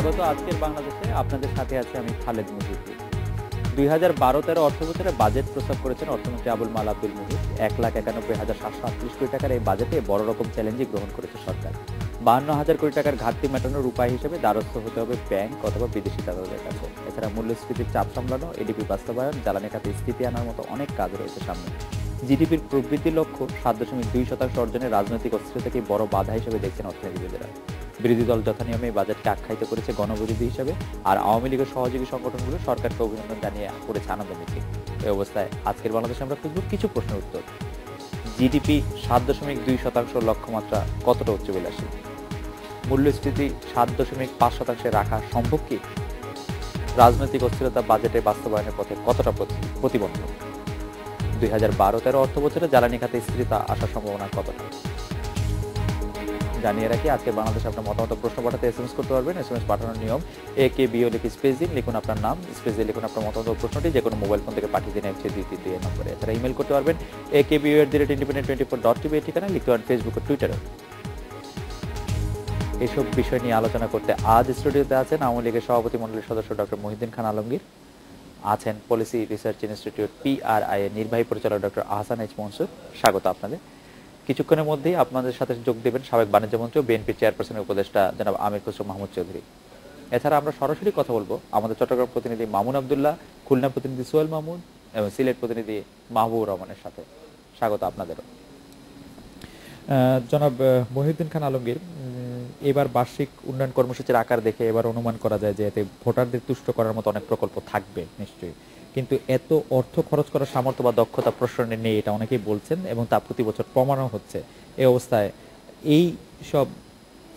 স্বাগত আজকের বাংলাদেশে। আপনাদের সাথে আছে আমি খালেদ মুজিবুর। 2012-13 অর্থ বছরে বাজেট প্রস্তাব করেছেন অর্থমন্ত্রী আবুল মাল আব্দুল মুহিত। 1,91,738 কোটি টাকার এই বাজেটে বড় রকম চ্যালেঞ্জই গ্রহণ করেছে সরকার। 52,000 কোটি টাকার ঘাটতি মেটানোর উপায় হিসেবে দ্বারস্থ হতে হবে ব্যাংক অথবা বিদেশি দাতাদের কাছে। এছাড়া মূল্যস্ফীতির চাপ সামলানো, এডিপি বাস্তবায়ন, জ্বালানি খাতে স্থিতি আনার মতো অনেক কাজ রয়েছে সামনে। জিডিপির প্রবৃদ্ধির লক্ষ্য 7.2% অর্জনে রাজনৈতিক অস্থিরতাকে বড় বাধা হিসেবে দেখছেন অর্থনীতিবিদেরা। বিরোধী দল যথানিয়মে বাজেটকে আখ্যায়িত করেছে গণবিরোধী হিসেবে, আর আওয়ামী লীগের সহযোগী সংগঠনগুলো সরকারকে অভিনন্দন জানিয়ে করেছে আনন্দ মিছিল। এই অবস্থায় আজকের বাংলাদেশে আমরা খুঁজব কিছু প্রশ্নের উত্তর। জিডিপি 7.2% লক্ষ্যমাত্রা কতটা উচ্চবিলাসী? মূল্যস্ফীতি 7.5% রাখা সম্ভব কি? রাজনৈতিক অস্থিরতা বাজেটে বাস্তবায়নের পথে কতটা প্রতিবন্ধক? 2012-13 অর্থ বছরে জ্বালানি খাতে স্থিরতা আসার সম্ভাবনা কতটা? জানিয়ে রাখি, আজকে বাংলাদেশে আপনার মতামত প্রশ্ন পাঠাতে এসএমএস করতে পারবেন। এসএমএস পাঠানোর নিয়ম AKBO লিখে স্পেস দিন, লিখুন আপনার নাম, স্পেস দিয়ে লিখুন আপনার মতামত প্রশ্নটি যে কোনো মোবাইল ফোন থেকে পাঠিয়ে দিন 12322 নম্বরে। এছাড়া ইমেল করতে পারবেন akbo@independent24.tv এই ঠিকানায়, লিখতে পারেন ফেসবুক ও টুইটারে। এইসব বিষয় নিয়ে আলোচনা করতে আজ স্টুডিওতে আছেন আওয়ামী লীগের সভাপতি মণ্ডলীর সদস্য ডক্টর মহিউদ্দিন খান আলমগীর, আছেন পলিসি রিসার্চ ইনস্টিটিউট PRI এর নির্বাহী পরিচালক ডক্টর আহসান এইচ মনসুর। স্বাগত আপনাদের। কিছুক্ষণের মধ্যেই আপনাদের সাথে যোগ দেবেন সাবেক বাণিজ্য মন্ত্রী ও বিএনপি চেয়ারপারসনের উপদেষ্টা জনাব আমির খসরু মাহমুদ চৌধুরী। এছাড়া আমরা সরাসরি কথা বলবো আমাদের চট্টগ্রাম প্রতিনিধি মামুন আবদুল্লাহ, খুলনা প্রতিনিধি সোহেল মাহমুদ এবং সিলেট প্রতিনিধি মাহবুবুর রহমানের সাথে। স্বাগত আপনাদেরও। জনাব মহিউদ্দিন খান আলমগীর, এবার বার্ষিক উন্নয়ন কর্মসূচির আকার দেখে এবার অনুমান করা যায় যে এতে ভোটারদের তুষ্ট করার মতো অনেক প্রকল্প থাকবে নিশ্চয়ই, কিন্তু এত অর্থ খরচ করার সামর্থ্য বা দক্ষতা প্রশ্নে নেই, এটা অনেকেই বলছেন এবং তা প্রতি বছর প্রমাণও হচ্ছে। এই অবস্থায় এই সব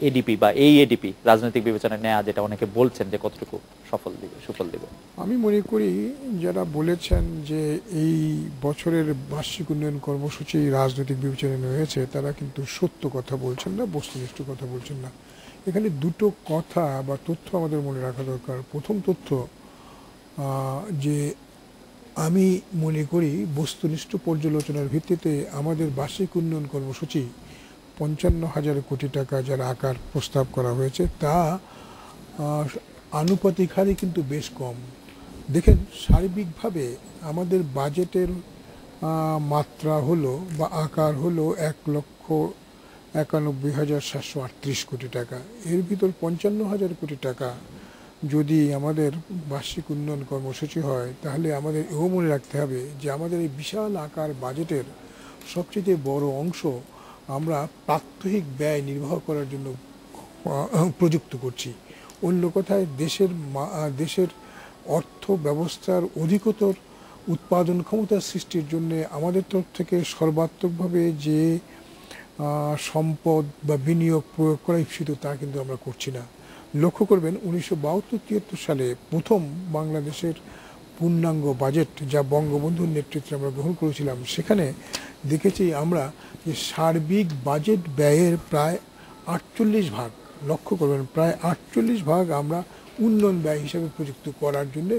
এডিপি বা এই এডিপি রাজনৈতিক বিবেচনায় নেওয়া, যেটা অনেকে বলছেন যে কতটুকু সুফল দিবে? আমি মনে করি যারা বলেছেন যে এই বছরের বার্ষিক উন্নয়ন কর্মসূচি রাজনৈতিক বিবেচনায় হয়েছে, তারা কিন্তু সত্য কথা বলছেন না, বস্তুনিষ্ঠ কথা বলছেন না। এখানে দুটো কথা বা তথ্য আমাদের মনে রাখা দরকার। প্রথম তথ্য যে আমি মনে করি বস্তুনিষ্ঠ পর্যালোচনার ভিত্তিতে আমাদের বার্ষিক উন্নয়ন কর্মসূচি 55,000 কোটি টাকা যার আকার প্রস্তাব করা হয়েছে, তা আনুপাতিক হারে কিন্তু বেশ কম। দেখেন, সার্বিকভাবে আমাদের বাজেটের মাত্রা হলো বা আকার হলো 1,91,738 কোটি টাকা। এর ভিতর 55,000 কোটি টাকা যদি আমাদের বার্ষিক উন্নয়ন কর্মসূচি হয়, তাহলে আমাদের এও মনে রাখতে হবে যে আমাদের এই বিশাল আকার বাজেটের সবচেয়ে বড় অংশ আমরা প্রাত্যহিক ব্যয় নির্বাহ করার জন্য প্রযুক্ত করছি। অন্য কথায় দেশের অর্থ ব্যবস্থার অধিকতর উৎপাদন ক্ষমতা সৃষ্টির জন্য আমাদের তরফ থেকে সর্বাত্মকভাবে যে সম্পদ বা বিনিয়োগ প্রয়োগ করা ইচ্ছিত, তা কিন্তু আমরা করছি না। লক্ষ্য করবেন, 1972-73 সালে প্রথম বাংলাদেশের পূর্ণাঙ্গ বাজেট যা বঙ্গবন্ধুর নেতৃত্বে আমরা গ্রহণ করেছিলাম, সেখানে দেখেছি আমরা যে সার্বিক বাজেট ব্যয়ের প্রায় 48 ভাগ, লক্ষ্য করবেন প্রায় 48 ভাগ আমরা উন্নয়ন ব্যয় হিসাবে প্রযুক্ত করার জন্য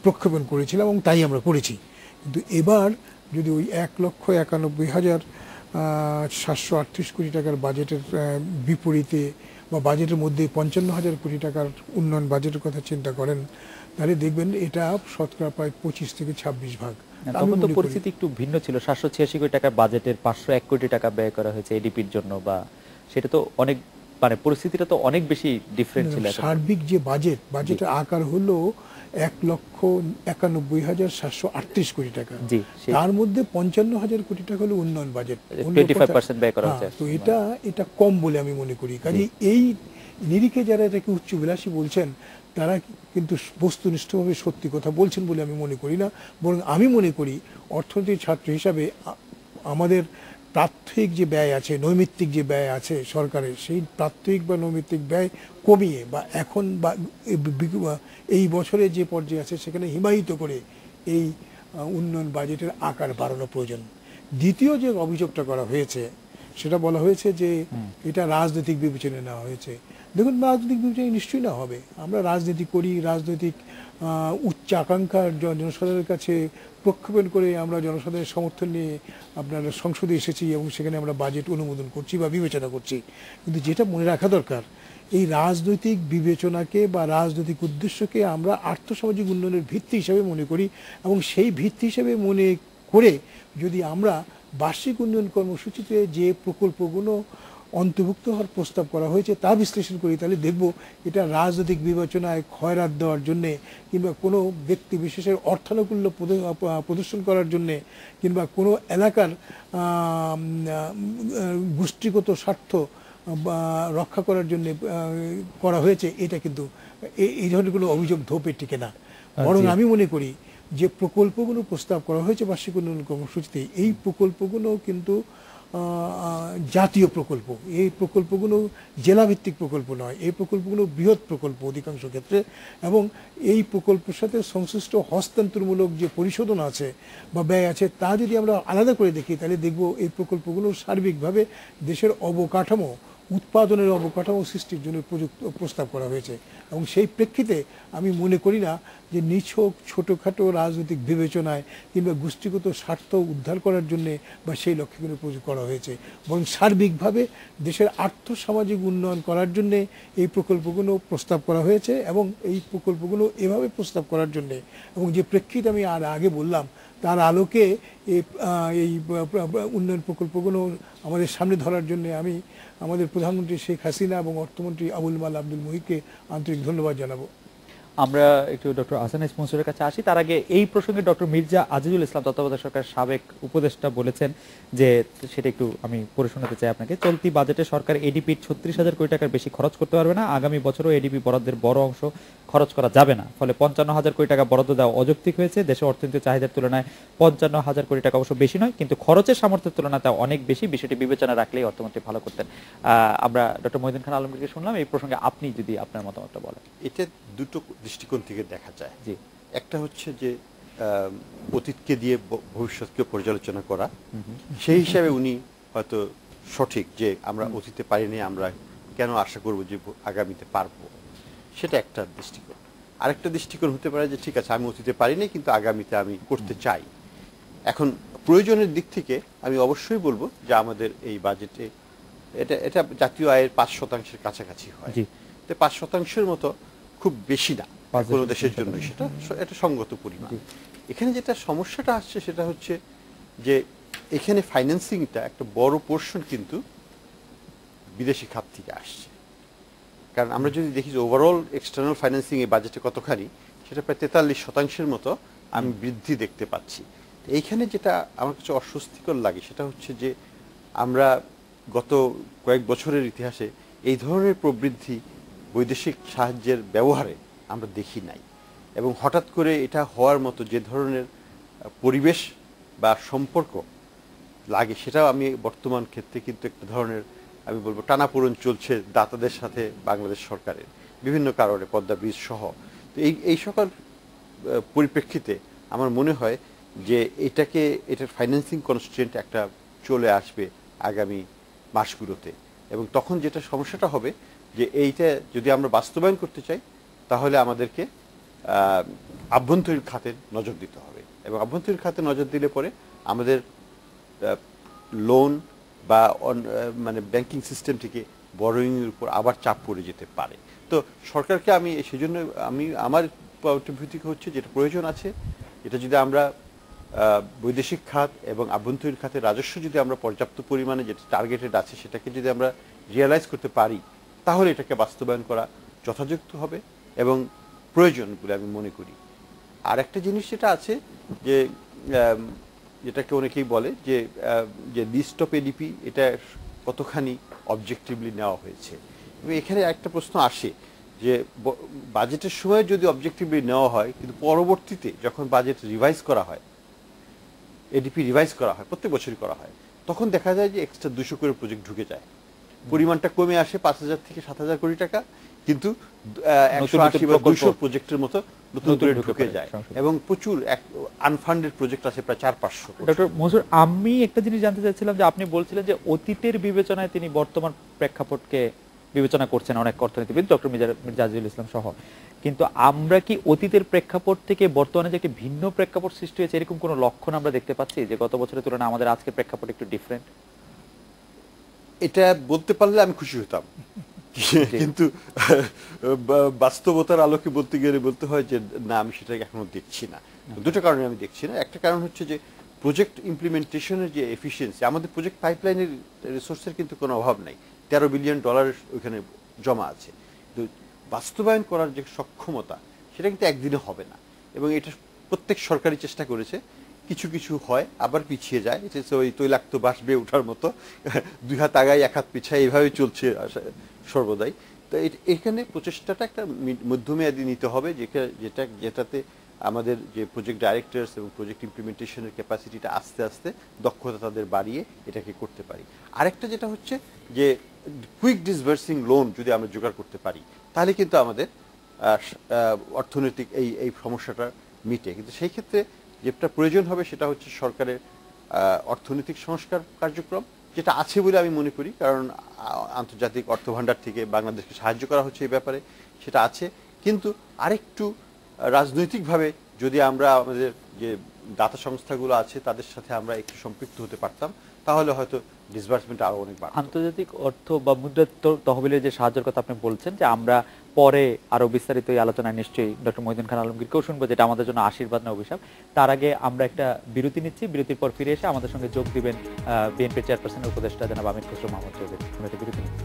প্রক্ষেপণ করেছিলাম এবং তাই আমরা করেছি। কিন্তু এবার যদি ওই 1,91,738 কোটি টাকার বাজেটের বিপরীতে বা বাজেটের মধ্যে 55,000 কোটি টাকার উন্নয়ন বাজেটের কথা চিন্তা করেন, তাহলে দেখবেন এটা শতকরা প্রায় 25 থেকে 26 ভাগ। তখন তো পরিস্থিতি একটু ভিন্ন ছিল। 786 কোটি টাকা বাজেটের 501 কোটি টাকা ব্যয় করা হয়েছে এডিপির জন্য, বা সেটা তো অনেক, মানে পরিস্থিতিটা তো অনেক বেশি ডিফারেন্ট ছিল। সার্বিক যে বাজেটের আকার হলো 1,91,738 কোটি টাকা, তার মধ্যে 55,000 কোটি টাকা হলো উন্নয়ন বাজেট, 25% ব্যয় করা হয়েছে। তো এটা কম বলে আমি মনে করি। কাজে এই নিরিখে যারা এটাকে উচ্চবিলাসী বলছেন, তারা কিন্তু বস্তুনিষ্ঠভাবে সত্যি কথা বলছেন বলে আমি মনে করি না। বরং আমি মনে করি অর্থনীতির ছাত্র হিসাবে আমাদের প্রাত্যহিক যে ব্যয় আছে, নৈমিত্তিক যে ব্যয় আছে সরকারের, সেই প্রাত্যহিক বা নৈমিত্তিক ব্যয় কমিয়ে বা এখন বা এই বছরে যে পর্যায়ে আছে সেখানে হিমায়িত করে এই উন্নয়ন বাজেটের আকার বাড়ানো প্রয়োজন। দ্বিতীয় যে অভিযোগটা করা হয়েছে সেটা বলা হয়েছে যে এটা রাজনৈতিক বিবেচনায় নেওয়া হয়েছে। দেখুন, রাজনৈতিক বিবেচনায় নিশ্চয়ই না হবে। আমরা রাজনীতি করি, রাজনৈতিক উচ্চ আকাঙ্ক্ষা জনসাধারণের কাছে প্রক্ষেপণ করে আমরা জনসাধারণের সমর্থন নিয়ে আপনার সংসদে এসেছি এবং সেখানে আমরা বাজেট অনুমোদন করছি বা বিবেচনা করছি। কিন্তু যেটা মনে রাখা দরকার, এই রাজনৈতিক বিবেচনাকে বা রাজনৈতিক উদ্দেশ্যকে আমরা আর্থসামাজিক উন্নয়নের ভিত্তি হিসাবে মনে করি, এবং সেই ভিত্তি হিসেবে মনে করে যদি আমরা বার্ষিক উন্নয়ন কর্মসূচিতে যে প্রকল্পগুলো অন্তর্ভুক্ত হওয়ার প্রস্তাব করা হয়েছে তা বিশ্লেষণ করি, তাহলে দেখব এটা রাজনৈতিক বিবেচনায় খয়রাত দেওয়ার জন্যে কিংবা কোনো ব্যক্তি বিশেষের অর্থানুকূল্য প্রদর্শন করার জন্যে কিংবা কোনো এলাকার গোষ্ঠীগত স্বার্থ রক্ষা করার জন্য করা হয়েছে, এটা কিন্তু এই ধরনের কোনো অভিযোগ ধোপে টিকে না। বরং আমি মনে করি যে প্রকল্পগুলো প্রস্তাব করা হয়েছে বার্ষিক উন্নয়ন কর্মসূচিতে, এই প্রকল্পগুলো কিন্তু জাতীয় প্রকল্প। এই প্রকল্পগুলো জেলাভিত্তিক প্রকল্প নয়, এই প্রকল্পগুলো বৃহৎ প্রকল্প অধিকাংশ ক্ষেত্রে, এবং এই প্রকল্পের সাথে সংশ্লিষ্ট হস্তান্তরমূলক যে পরিশোধন আছে বা ব্যয় আছে তা যদি আমরা আলাদা করে দেখি, তাহলে দেখব এই প্রকল্পগুলো সার্বিকভাবে দেশের অবকাঠামো, উৎপাদনের অবকাঠামো সৃষ্টির জন্য প্রস্তাব করা হয়েছে। এবং সেই প্রেক্ষিতে আমি মনে করি না যে নিছক ছোটোখাটো রাজনৈতিক বিবেচনায় কিংবা গোষ্ঠীগত স্বার্থ উদ্ধার করার জন্যে বা সেই লক্ষ্যে কোনো প্রয়োগ করা হয়েছে, বরং সার্বিকভাবে দেশের আর্থসামাজিক উন্নয়ন করার জন্যে এই প্রকল্পগুলো প্রস্তাব করা হয়েছে। এবং এই প্রকল্পগুলো এভাবে প্রস্তাব করার জন্যে এবং যে প্রেক্ষিতে আমি আর আগে বললাম তার আলোকে এই উন্নয়ন প্রকল্পগুলো আমাদের সামনে ধরার জন্য আমি আমাদের প্রধানমন্ত্রী শেখ হাসিনা এবং অর্থমন্ত্রী আবুল মাল আব্দুল মুহিতকে আন্তরিক ধন্যবাদ জানাবো। আমরা একটু ডক্টর আহসান এস মনসুরের কাছে আসি। তার আগে এই প্রসঙ্গে ডক্টর মির্জা আজিজুল ইসলাম তত্ত্বাবধায়ক সরকারের সাবেক উপদেষ্টা বলেছেন যে, সেটা একটু আমি পড়ে শোনাতে চাই আপনাকে। চলতি বাজেটে সরকার এডিপির 36,000 কোটি টাকার বেশি খরচ করতে পারবে না। আগামী বছরও এডিপি বরাদ্দের বড় অংশ খরচ করা যাবে না। ফলে 55,000 কোটি টাকা বরাদ্দ দেওয়া অযৌক্তিক হয়েছে। দেশের অর্থনীতির চাহিদার তুলনায় 55,000 কোটি টাকা অবশ্য বেশি নয়, কিন্তু খরচের সামর্থ্যের তুলনায় তা অনেক বেশি। বিষয়টি বিবেচনা রাখলেই অর্থমন্ত্রী ভালো করতেন। আমরা ডক্টর মহিউদ্দিন খান আলমগীরকে শুনলাম। এই প্রসঙ্গে আপনি যদি আপনার মতামতটা বলেন। এটা দুটো দৃষ্টিকোণ থেকে দেখা যায়। জি, একটা হচ্ছে যে অতীতকে দিয়ে ভবিষ্যৎকে পর্যালোচনা করা, সেই হিসাবে উনি হয়তো সঠিক যে আমরা অতীতে পারিনি, আমরা কেন আশা করব যে আগামীতে পারবো, সেটা একটা দৃষ্টিকোণ। আরেকটা দৃষ্টিকোণ হতে পারে যে ঠিক আছে, আমি অতীতে পারিনি কিন্তু আগামীতে আমি করতে চাই। এখন প্রয়োজনের দিক থেকে আমি অবশ্যই বলবো যে আমাদের এই বাজেটে এটা জাতীয় আয়ের 5% কাছাকাছি হয়। তো 5% মতো খুব বেশি না কোনো দেশের জন্য, সেটা এটা সঙ্গত পরিমাণ। এখানে যেটা সমস্যাটা আসছে সেটা হচ্ছে যে এখানে ফাইন্যান্সিংটা একটা বড় পোর্শন কিন্তু বিদেশি খাত থেকে আসছে। কারণ আমরা যদি দেখি যে ওভারঅল এক্সটার্নাল ফাইন্যান্সিং এই বাজেটে কতখানি, সেটা প্রায় 43% মতো আমি বৃদ্ধি দেখতে পাচ্ছি। এইখানে যেটা আমার কাছে অস্বস্তিকর লাগে সেটা হচ্ছে যে আমরা গত কয়েক বছরের ইতিহাসে এই ধরনের প্রবৃদ্ধি বৈদেশিক সাহায্যের ব্যবহারে আমরা দেখি নাই, এবং হঠাৎ করে এটা হওয়ার মতো যে ধরনের পরিবেশ বা সম্পর্ক লাগে, সেটাও আমি বর্তমান ক্ষেত্রে কিন্তু একটা ধরনের আমি বলবো টানাপোড়েন চলছে দাতাদের সাথে বাংলাদেশ সরকারের বিভিন্ন কারণে, পদ্মা ব্রিজ সহ। তো এই সকল পরিপ্রেক্ষিতে আমার মনে হয় যে এটার ফাইন্যান্সিং কনস্ট্রেন্ট একটা চলে আসবে আগামী মাসগুলোতে, এবং তখন যেটা সমস্যাটা হবে যে এইটা যদি আমরা বাস্তবায়ন করতে চাই তাহলে আমাদেরকে আভ্যন্তরীণ খাতে নজর দিতে হবে, এবং আভ্যন্তরীণ খাতে নজর দিলে পরে আমাদের লোন বা মানে ব্যাংকিং সিস্টেম থেকে বরোয়িংয়ের উপর আবার চাপ পড়ে যেতে পারে। তো সরকারকে আমি সেজন্য আমার ভিত্তিক হচ্ছে যেটা প্রয়োজন আছে, এটা যদি আমরা বৈদেশিক খাত এবং আভ্যন্তরীণ খাতের রাজস্ব যদি আমরা পর্যাপ্ত পরিমাণে যেটা টার্গেটেড আছে সেটাকে যদি আমরা রিয়েলাইজ করতে পারি, তাহলে এটাকে বাস্তবায়ন করা যথাযথ হবে এবং প্রয়োজন বলে আমি মনে করি। আর একটা জিনিস যেটা আছে যে যেটাকে অনেকেই বলে যে লিস্ট অফ এডিপি, এটা কতখানি অবজেক্টিভলি নেওয়া হয়েছে। এবং এখানে একটা প্রশ্ন আসে যে বাজেটের সময় যদি অবজেক্টিভলি নেওয়া হয়, কিন্তু পরবর্তীতে যখন বাজেট রিভাইজ করা হয়, এডিপি রিভাইজ করা হয়, প্রত্যেক বছরই করা হয়, তখন দেখা যায় যে এক্সট্রা 200 করে প্রজেক্ট ঢুকে যায়, পরিমাণটা কমে আসে 5,000 থেকে 7,000 কোটি টাকা, কিন্তু নতুন 180 বা প্রকল্প 200 প্রজেক্টের মতো নতুন করে ঢুকে পড়ে যায় সংসদে। এবং প্রচুর আনফান্ডেড প্রজেক্ট আছে প্রায় 400-500 ডক্টর মনসুর, আমি একটা জিনিস জানতে চাচ্ছিলাম যে আপনি বলছিলেন যে অতীতের বিবেচনায় তিনি বর্তমান প্রেক্ষাপটকে বিবেচনা করছেন অনেক অর্থনীতিবিদ, ডক্টর মির্জাজুল ইসলাম সহ, কিন্তু আমরা কি অতীতের প্রেক্ষাপট থেকে বর্তমানে যে একটি ভিন্ন প্রেক্ষাপট সৃষ্টি হয়েছে এরকম কোনো লক্ষণ আমরা দেখতে পাচ্ছি যে গত বছরের তুলনায় আমাদের আজকের প্রেক্ষাপট একটু ডিফারেন্ট? এটা বলতে পারলে আমি খুশি হতাম, কিন্তু বাস্তবতার আলোকে বলতে গেলে বলতে হয় যে না, আমি সেটা এখনো দেখছি না। দুটো কারণে আমি দেখছি না। একটা কারণ হচ্ছে যে প্রজেক্ট ইমপ্লিমেন্টেশনের যে এফিসিয়েন্সি, আমাদের প্রজেক্ট পাইপলাইনের রিসোর্সের কিন্তু কোনো অভাব নাই, $13 বিলিয়ন ওইখানে জমা আছে, কিন্তু বাস্তবায়ন করার যে সক্ষমতা সেটা কিন্তু একদিনে হবে না। এবং এটা প্রত্যেক সরকারি চেষ্টা করেছে, কিছু কিছু হয় আবার পিছিয়ে যায়, ওই তৈলাক্ত বাষ্পে ওঠার মতো 2 হাত আগায় 1 হাত পিছায় এইভাবেই চলছে সর্বদাই। তো এখানে প্রচেষ্টাটা একটা মধ্যমেয়াদী নিতে হবে, যেটাতে আমাদের যে প্রজেক্ট ডাইরেক্টরস এবং প্রজেক্ট ইমপ্লিমেন্টেশনের ক্যাপাসিটিটা আস্তে আস্তে দক্ষতা তাদের বাড়িয়ে এটাকে করতে পারি। আরেকটা যেটা হচ্ছে যে কুইক ডিসবার্সিং লোন যদি আমরা জোগাড় করতে পারি তাহলে কিন্তু আমাদের অর্থনৈতিক এই সমস্যাটা মিটে। কিন্তু সেই ক্ষেত্রে যেটা প্রয়োজন হবে সেটা হচ্ছে সরকারের অর্থনৈতিক সংস্কার কার্যক্রম, যেটা আছে বলে আমি মনে করি, কারণ আন্তর্জাতিক অর্থভান্ডার থেকে বাংলাদেশকে সাহায্য করা হচ্ছে এই ব্যাপারে, সেটা আছে। কিন্তু আরেকটু রাজনৈতিকভাবে যদি আমরা আমাদের যে দাতা সংস্থাগুলো আছে তাদের সাথে আমরা একটু সম্পৃক্ত হতে পারতাম, তাহলে হয়তো ডিসবার্সমেন্ট আরো অনেক বাড়তো। আন্তর্জাতিক অর্থ বা মুদ্রা তহবিলের যে সাহায্যের কথা আপনি বলছেন, যে আমরা পরে আরো বিস্তারিত এই আলোচনায় নিশ্চয়ই ডক্টর মহিউদ্দিন খান আলমগীরকেও শুনবো, যেটা আমাদের জন্য আশীর্বাদ না অভিশাপ। তার আগে আমরা একটা বিরতি নিচ্ছি, বিরতির পর ফিরে এসে আমাদের সঙ্গে যোগ দিবেন বিএনপি চেয়ারপারসনের উপদেষ্টা জনাব আমির খসরু মাহমুদ চৌধুরী। আমরা একটা বিরতি নিচ্ছি।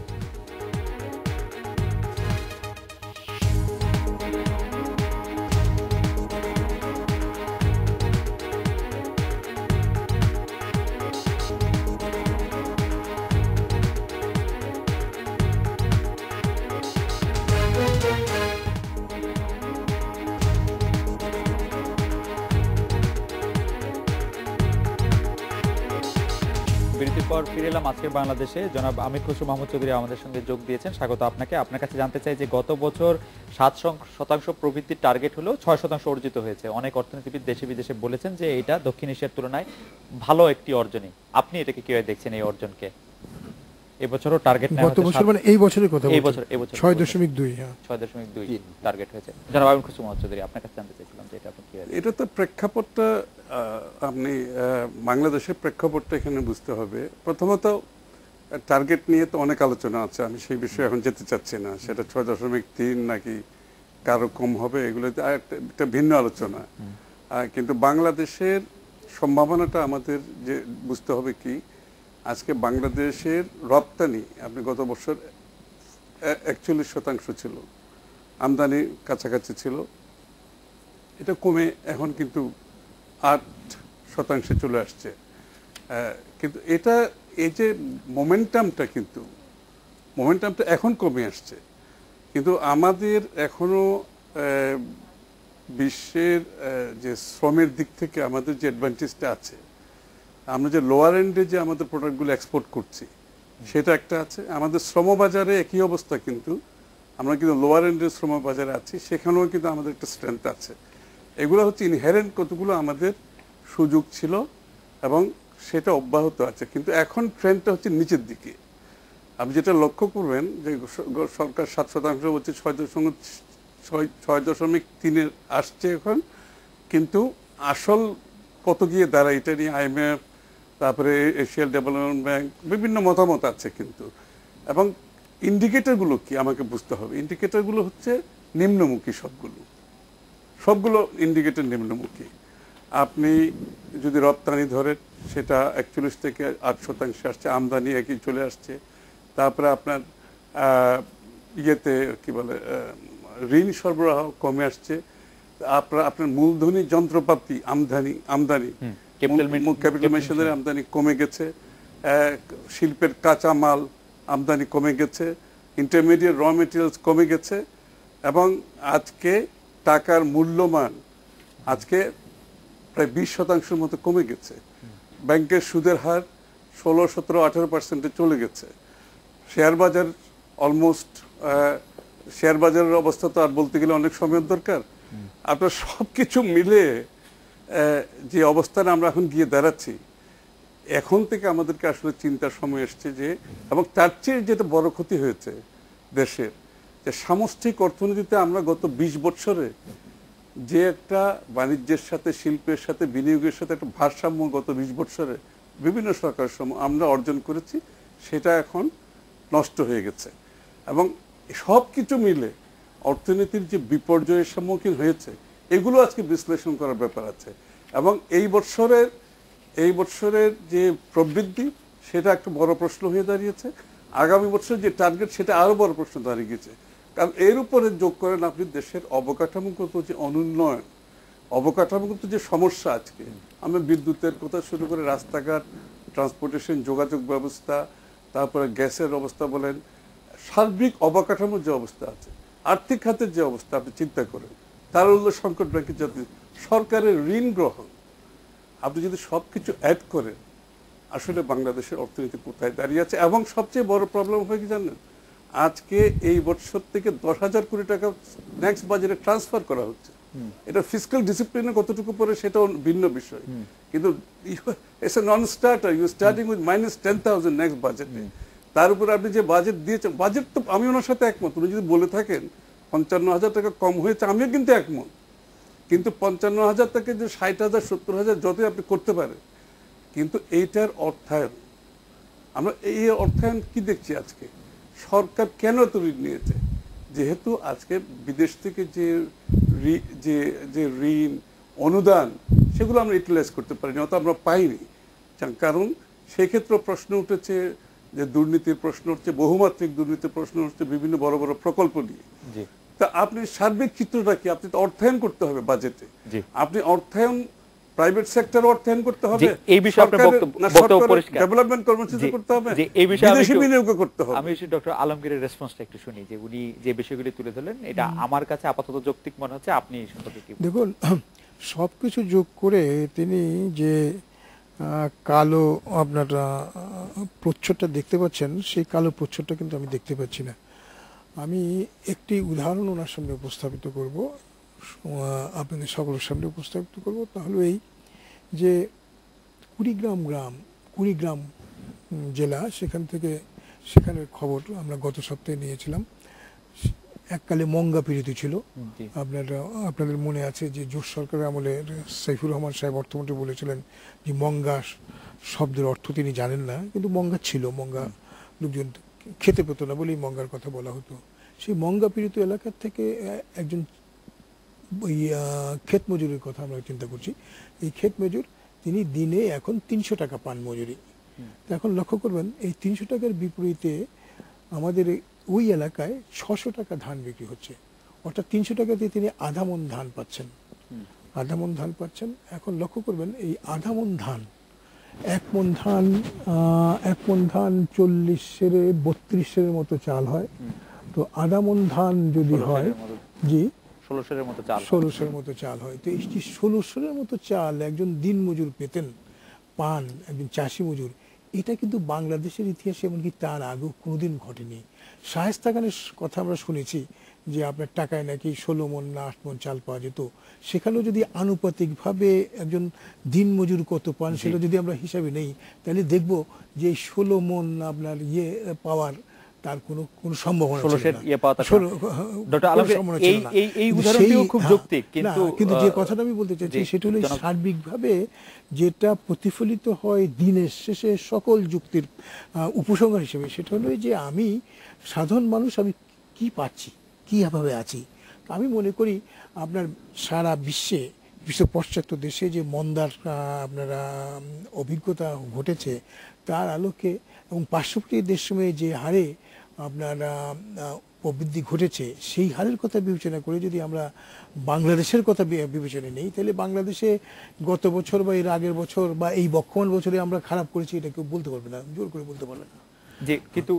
বিরতির পর ফিরে এলাম আজকের বাংলাদেশে। জনাব আমির খসরু মাহমুদ চৌধুরী আমাদের সঙ্গে যোগ দিয়েছেন, স্বাগত আপনাকে। আপনার কাছে জানতে চাই যে গত বছর 7% প্রবৃদ্ধির টার্গেট হলো 6% অর্জিত হয়েছে। অনেক অর্থনীতিবিদ দেশে বিদেশে বলেছেন যে এটা দক্ষিণ এশিয়ার তুলনায় ভালো একটি অর্জনই। আপনি এটাকে কিভাবে দেখছেন এই অর্জনকে? এবছরও টার্গেট নেওয়া গত বছর মানে এই বছরের কথা, এই বছর 6.2। হ্যাঁ, 6.2 টার্গেট হয়েছে। জনাব আমির খসরু মাহমুদ চৌধুরী, আপনার কাছে জানতে চাইছিলাম যে এটা আপনি কিভাবে? এটা তো প্রেক্ষাপটটা আপনি বাংলাদেশের প্রেক্ষাপটটা এখানে বুঝতে হবে। প্রথমত টার্গেট নিয়ে তো অনেক আলোচনা আছে, আমি সেই বিষয়ে এখন যেতে চাচ্ছি না। সেটা 6.3 নাকি কারো কম হবে, এগুলো একটা ভিন্ন আলোচনা। কিন্তু বাংলাদেশের সম্ভাবনাটা আমাদের যে বুঝতে হবে কি, আজকে বাংলাদেশের রপ্তানি আপনি গত বছর 41% ছিল, আমদানি কাছাকাছি ছিল, এটা কমে এখন কিন্তু 8% চলে আসছে। কিন্তু এটা এই যে মোমেন্টামটা এখন কমে আসছে। কিন্তু আমাদের এখনো বিশ্বের যে শ্রমের দিক থেকে আমাদের যে অ্যাডভান্টেজটা আছে, আমরা যে লোয়ার এন্ডে যে আমাদের প্রোডাক্টগুলো এক্সপোর্ট করছি সেটা একটা আছে। আমাদের শ্রমবাজারে একই অবস্থা, কিন্তু আমরা কিন্তু লোয়ার এন্ডের শ্রমবাজারে আছি, সেখানেও কিন্তু আমাদের একটা স্ট্রেংথ আছে। এগুলো হচ্ছে ইনহেরেন্ট কতগুলো আমাদের সুযোগ ছিল এবং সেটা অব্যাহত আছে। কিন্তু এখন ট্রেন্ডটা হচ্ছে নিচের দিকে। আপনি যেটা লক্ষ্য করবেন যে সরকার 7% হচ্ছে 6.3 আসছে এখন, কিন্তু আসল কত গিয়ে দাঁড়ায় এটা নিয়ে IMF, তারপরে এশিয়ান ডেভেলপমেন্ট ব্যাংক বিভিন্ন মতামত আছে। কিন্তু এবং ইন্ডিকেটরগুলো কি আমাকে বুঝতে হবে। ইন্ডিকেটরগুলো হচ্ছে নিম্নমুখী, সবগুলো ইন্ডিকেটর নিম্নমুখী। আপনি যদি রপ্তানি ধরেন সেটা 41 থেকে 8% আসছে, আমদানি একই চলে আসছে। তারপরে আপনার ইয়েতে কি বলে ঋণ সরবরাহ কমে আসছে। আপনার মূলধনী যন্ত্রপাতি আমদানি ক্যাপিটাল মেশিনারি আমদানি কমে গেছে, শিল্পের কাঁচা মাল আমদানি কমে গেছে, ইন্টারমিডিয়েট র মেটেরিয়ালস কমে গেছে, এবং আজকে টাকার মূল্যমান আজকে প্রায় 20% মতো কমে গেছে। ব্যাংকের সুদের হার 16, 17, 18% চলে গেছে। শেয়ার বাজার অলমোস্ট শেয়ার বাজারের অবস্থা তো আর বলতে গেলে অনেক সময়ের দরকার। আপনার সবকিছু মিলে যে অবস্থানে আমরা এখন গিয়ে দাঁড়াচ্ছি, এখন থেকে আমাদেরকে আসলে চিন্তার সময় এসছে যে, এবং তার চেয়ে যেটা বড় ক্ষতি হয়েছে দেশের, যে সামষ্টিক অর্থনীতিতে আমরা গত 20 বছরে যে একটা বাণিজ্যের সাথে, শিল্পের সাথে, বিনিয়োগের সাথে একটা ভারসাম্য গত 20 বছরে বিভিন্ন সরকারের সময় আমরা অর্জন করেছি, সেটা এখন নষ্ট হয়ে গেছে। এবং সব কিছু মিলে অর্থনীতির যে বিপর্যয়ের সম্মুখীন হয়েছে, এগুলো আজকে বিশ্লেষণ করার ব্যাপার আছে। এবং এই বছরের যে প্রবৃদ্ধি, সেটা একটা বড় প্রশ্ন হয়ে দাঁড়িয়েছে। আগামী বছরের যে টার্গেট, সেটা আরো বড় প্রশ্ন দাঁড়িয়ে গেছে। কারণ এর উপরে যোগ করেন আপনি দেশের অবকাঠামোগত যে অনুন্নয়ন, অবকাঠামোগত যে সমস্যা, আজকে আমরা বিদ্যুতের কথা শুরু করে রাস্তাঘাট, ট্রান্সপোর্টেশন, যোগাযোগ ব্যবস্থা, তারপরে গ্যাসের অবস্থা বলেন, সার্বিক অবকাঠামোর যে অবস্থা আছে, আর্থিক খাতের যে অবস্থা আপনি চিন্তা করেন, তারল্য সংকট, ব্যাংকের যাতে সরকারের ঋণ গ্রহণ, আপনি যদি সবকিছু অ্যাড করেন, আসলে বাংলাদেশের অর্থনীতি কোথায় দাঁড়িয়ে আছে। এবং সবচেয়ে বড় প্রবলেম হয় কি জানেন, আজকে এই বছর থেকে 10,000 কোটি টাকা নেক্সট বাজেটে ট্রান্সফার করা হচ্ছে। এটা ফিসক্যাল ডিসিপ্লিনে কতটুকু পরে সেটাও ভিন্ন বিষয়, কিন্তু it's a non starter. You starting with -10,000 next বাজেটে। তার উপরে আপনি যে বাজেট দিয়েছেন, বাজেট তো আমি ওনার সাথে একমত। উনি যদি বলে থাকেন 55,000 টাকা কম হয়েছে, আমিও কিন্তু একমত। কিন্তু 55,000 থেকে যে 60,000, 70,000 যতই আপনি করতে পারেন, কিন্তু এইটার অর্থায়ন, আমরা এই অর্থায়ন কি দেখছি আজকে? সরকার কেন এত ঋণ নিয়েছে? যেহেতু আজকে বিদেশ থেকে যে ঋণ, অনুদান, সেগুলো আমরা ইউটিলাইজ করতে পারিনি, অত আমরা পাইনি। কারণ সেক্ষেত্রে প্রশ্ন উঠেছে যে দুর্নীতির প্রশ্ন হচ্ছে, বহুমাত্রিক দুর্নীতির প্রশ্ন হচ্ছে, বিভিন্ন বড় বড় প্রকল্প নিয়ে। তা আপনি সার্বিক চিত্রটা কি? আপনি তো অর্থায়ন করতে হবে বাজেটে। আপনি অর্থায়ন, প্রাইভেট সেক্টর অর্থায়ন করতে হবে, এই বিষয়ে আপনার বক্তব্য পরিষ্কার, ডেভেলপমেন্ট কর্মসূচি করতে হবে, যে এই বিষয়ে বিদেশি বিনিয়োগ করতে হবে। আমি ডক্টর আলমগীরের রেসপন্সটা একটু শুনি, যে উনি যে বিষয়গুলি তুলে ধরলেন, এটা আমার কাছে আপাতত যৌক্তিক মনে হচ্ছে। আপনি সম্পর্কে কি? দেখুন, সবকিছু যোগ করে তিনি যে কালো আপনার প্রচ্ছদটা দেখতে পাচ্ছেন, সেই কালো প্রচ্ছদটা কিন্তু আমি দেখতে পাচ্ছি না। আমি একটি উদাহরণ ওনার সামনে উপস্থাপিত করব, আপনাদের সকলের সামনে উপস্থাপিত করব। তাহলে এই যে কুড়িগ্রাম জেলা, সেখানের খবর আমরা গত সপ্তাহে নিয়েছিলাম। এককালে মঙ্গা পীড়িত ছিল। আপনাদের মনে আছে যে জোট সরকারের আমলে সাইফুর রহমান সাহেব অর্থমন্ত্রী বলেছিলেন যে মঙ্গা শব্দের অর্থ তিনি জানেন না, কিন্তু মঙ্গা ছিল, মঙ্গা লোকজন খেতে পেত না বলেই মঙ্গার কথা বলা হতো। সেই মঙ্গা পীড়িত এলাকার থেকে একজন ওই ক্ষেত মজুরের কথা আমরা চিন্তা করছি। এই ক্ষেত মজুর, তিনি দিনে এখন 300 টাকা পান মজুরি। এখন লক্ষ্য করবেন, এই 300 টাকার বিপরীতে আমাদের ওই এলাকায় 600 টাকা ধান বিক্রি হচ্ছে। অর্থাৎ 300 টাকাতে তিনি আধা মণ ধান পাচ্ছেন। এখন লক্ষ্য করবেন, এই আধা মণ ধান, এক মণ ধান 40 সেরে 32 সেরের মতো চাল হয়। তো আধা মণ ধান যদি হয়, জি 16 সেরের মতো চাল হয়। তো এই 16 সেরের মতো চাল একজন দিন মজুর পান একজন চাষি মজুর, এটা কিন্তু বাংলাদেশের ইতিহাসে এমনকি তার আগেও কোনোদিন ঘটেনি। শায়েস্তা খানের কথা আমরা শুনেছি যে আপনার টাকায় নাকি 16 মণ না 8 মণ চাল পাওয়া যেত। সেখানেও যদি আনুপাতিকভাবে একজন দিন মজুর কত পান, সেটা যদি আমরা হিসাবে নেই, তাহলে দেখব যে 16 মণ আপনার পাওয়ার তার কোনো সম্ভাবনা ছিল না। কিন্তু যে কথাটা আমি বলতে চাইছি, সেটা হলো সার্বিকভাবে যেটা প্রতিফলিত হয় দিনের শেষে সকল যুক্তির উপসংহার হিসেবে, সেটা হলো যে আমি সাধারণ মানুষ, আমি কি পাচ্ছি, কীভাবে আছি। আমি মনে করি আপনার সারা বিশ্ব পাশ্চাত্য দেশে যে মন্দার আপনারা অভিজ্ঞতা ঘটেছে, তার আলোকে এবং পার্শ্ববর্তী দেশসমূহে যে হারে আপনার প্রবৃদ্ধি ঘটেছে, সেই হারের কথা বিবেচনা করে যদি আমরা বাংলাদেশের কথা বিবেচনা নেই, তাহলে বাংলাদেশে গত বছর বা এর আগের বছর বা এই বর্তমান বছরে আমরা খারাপ করেছি, এটা কেউ বলতে পারবে না, জোর করে বলতে পারবে না। কিন্তু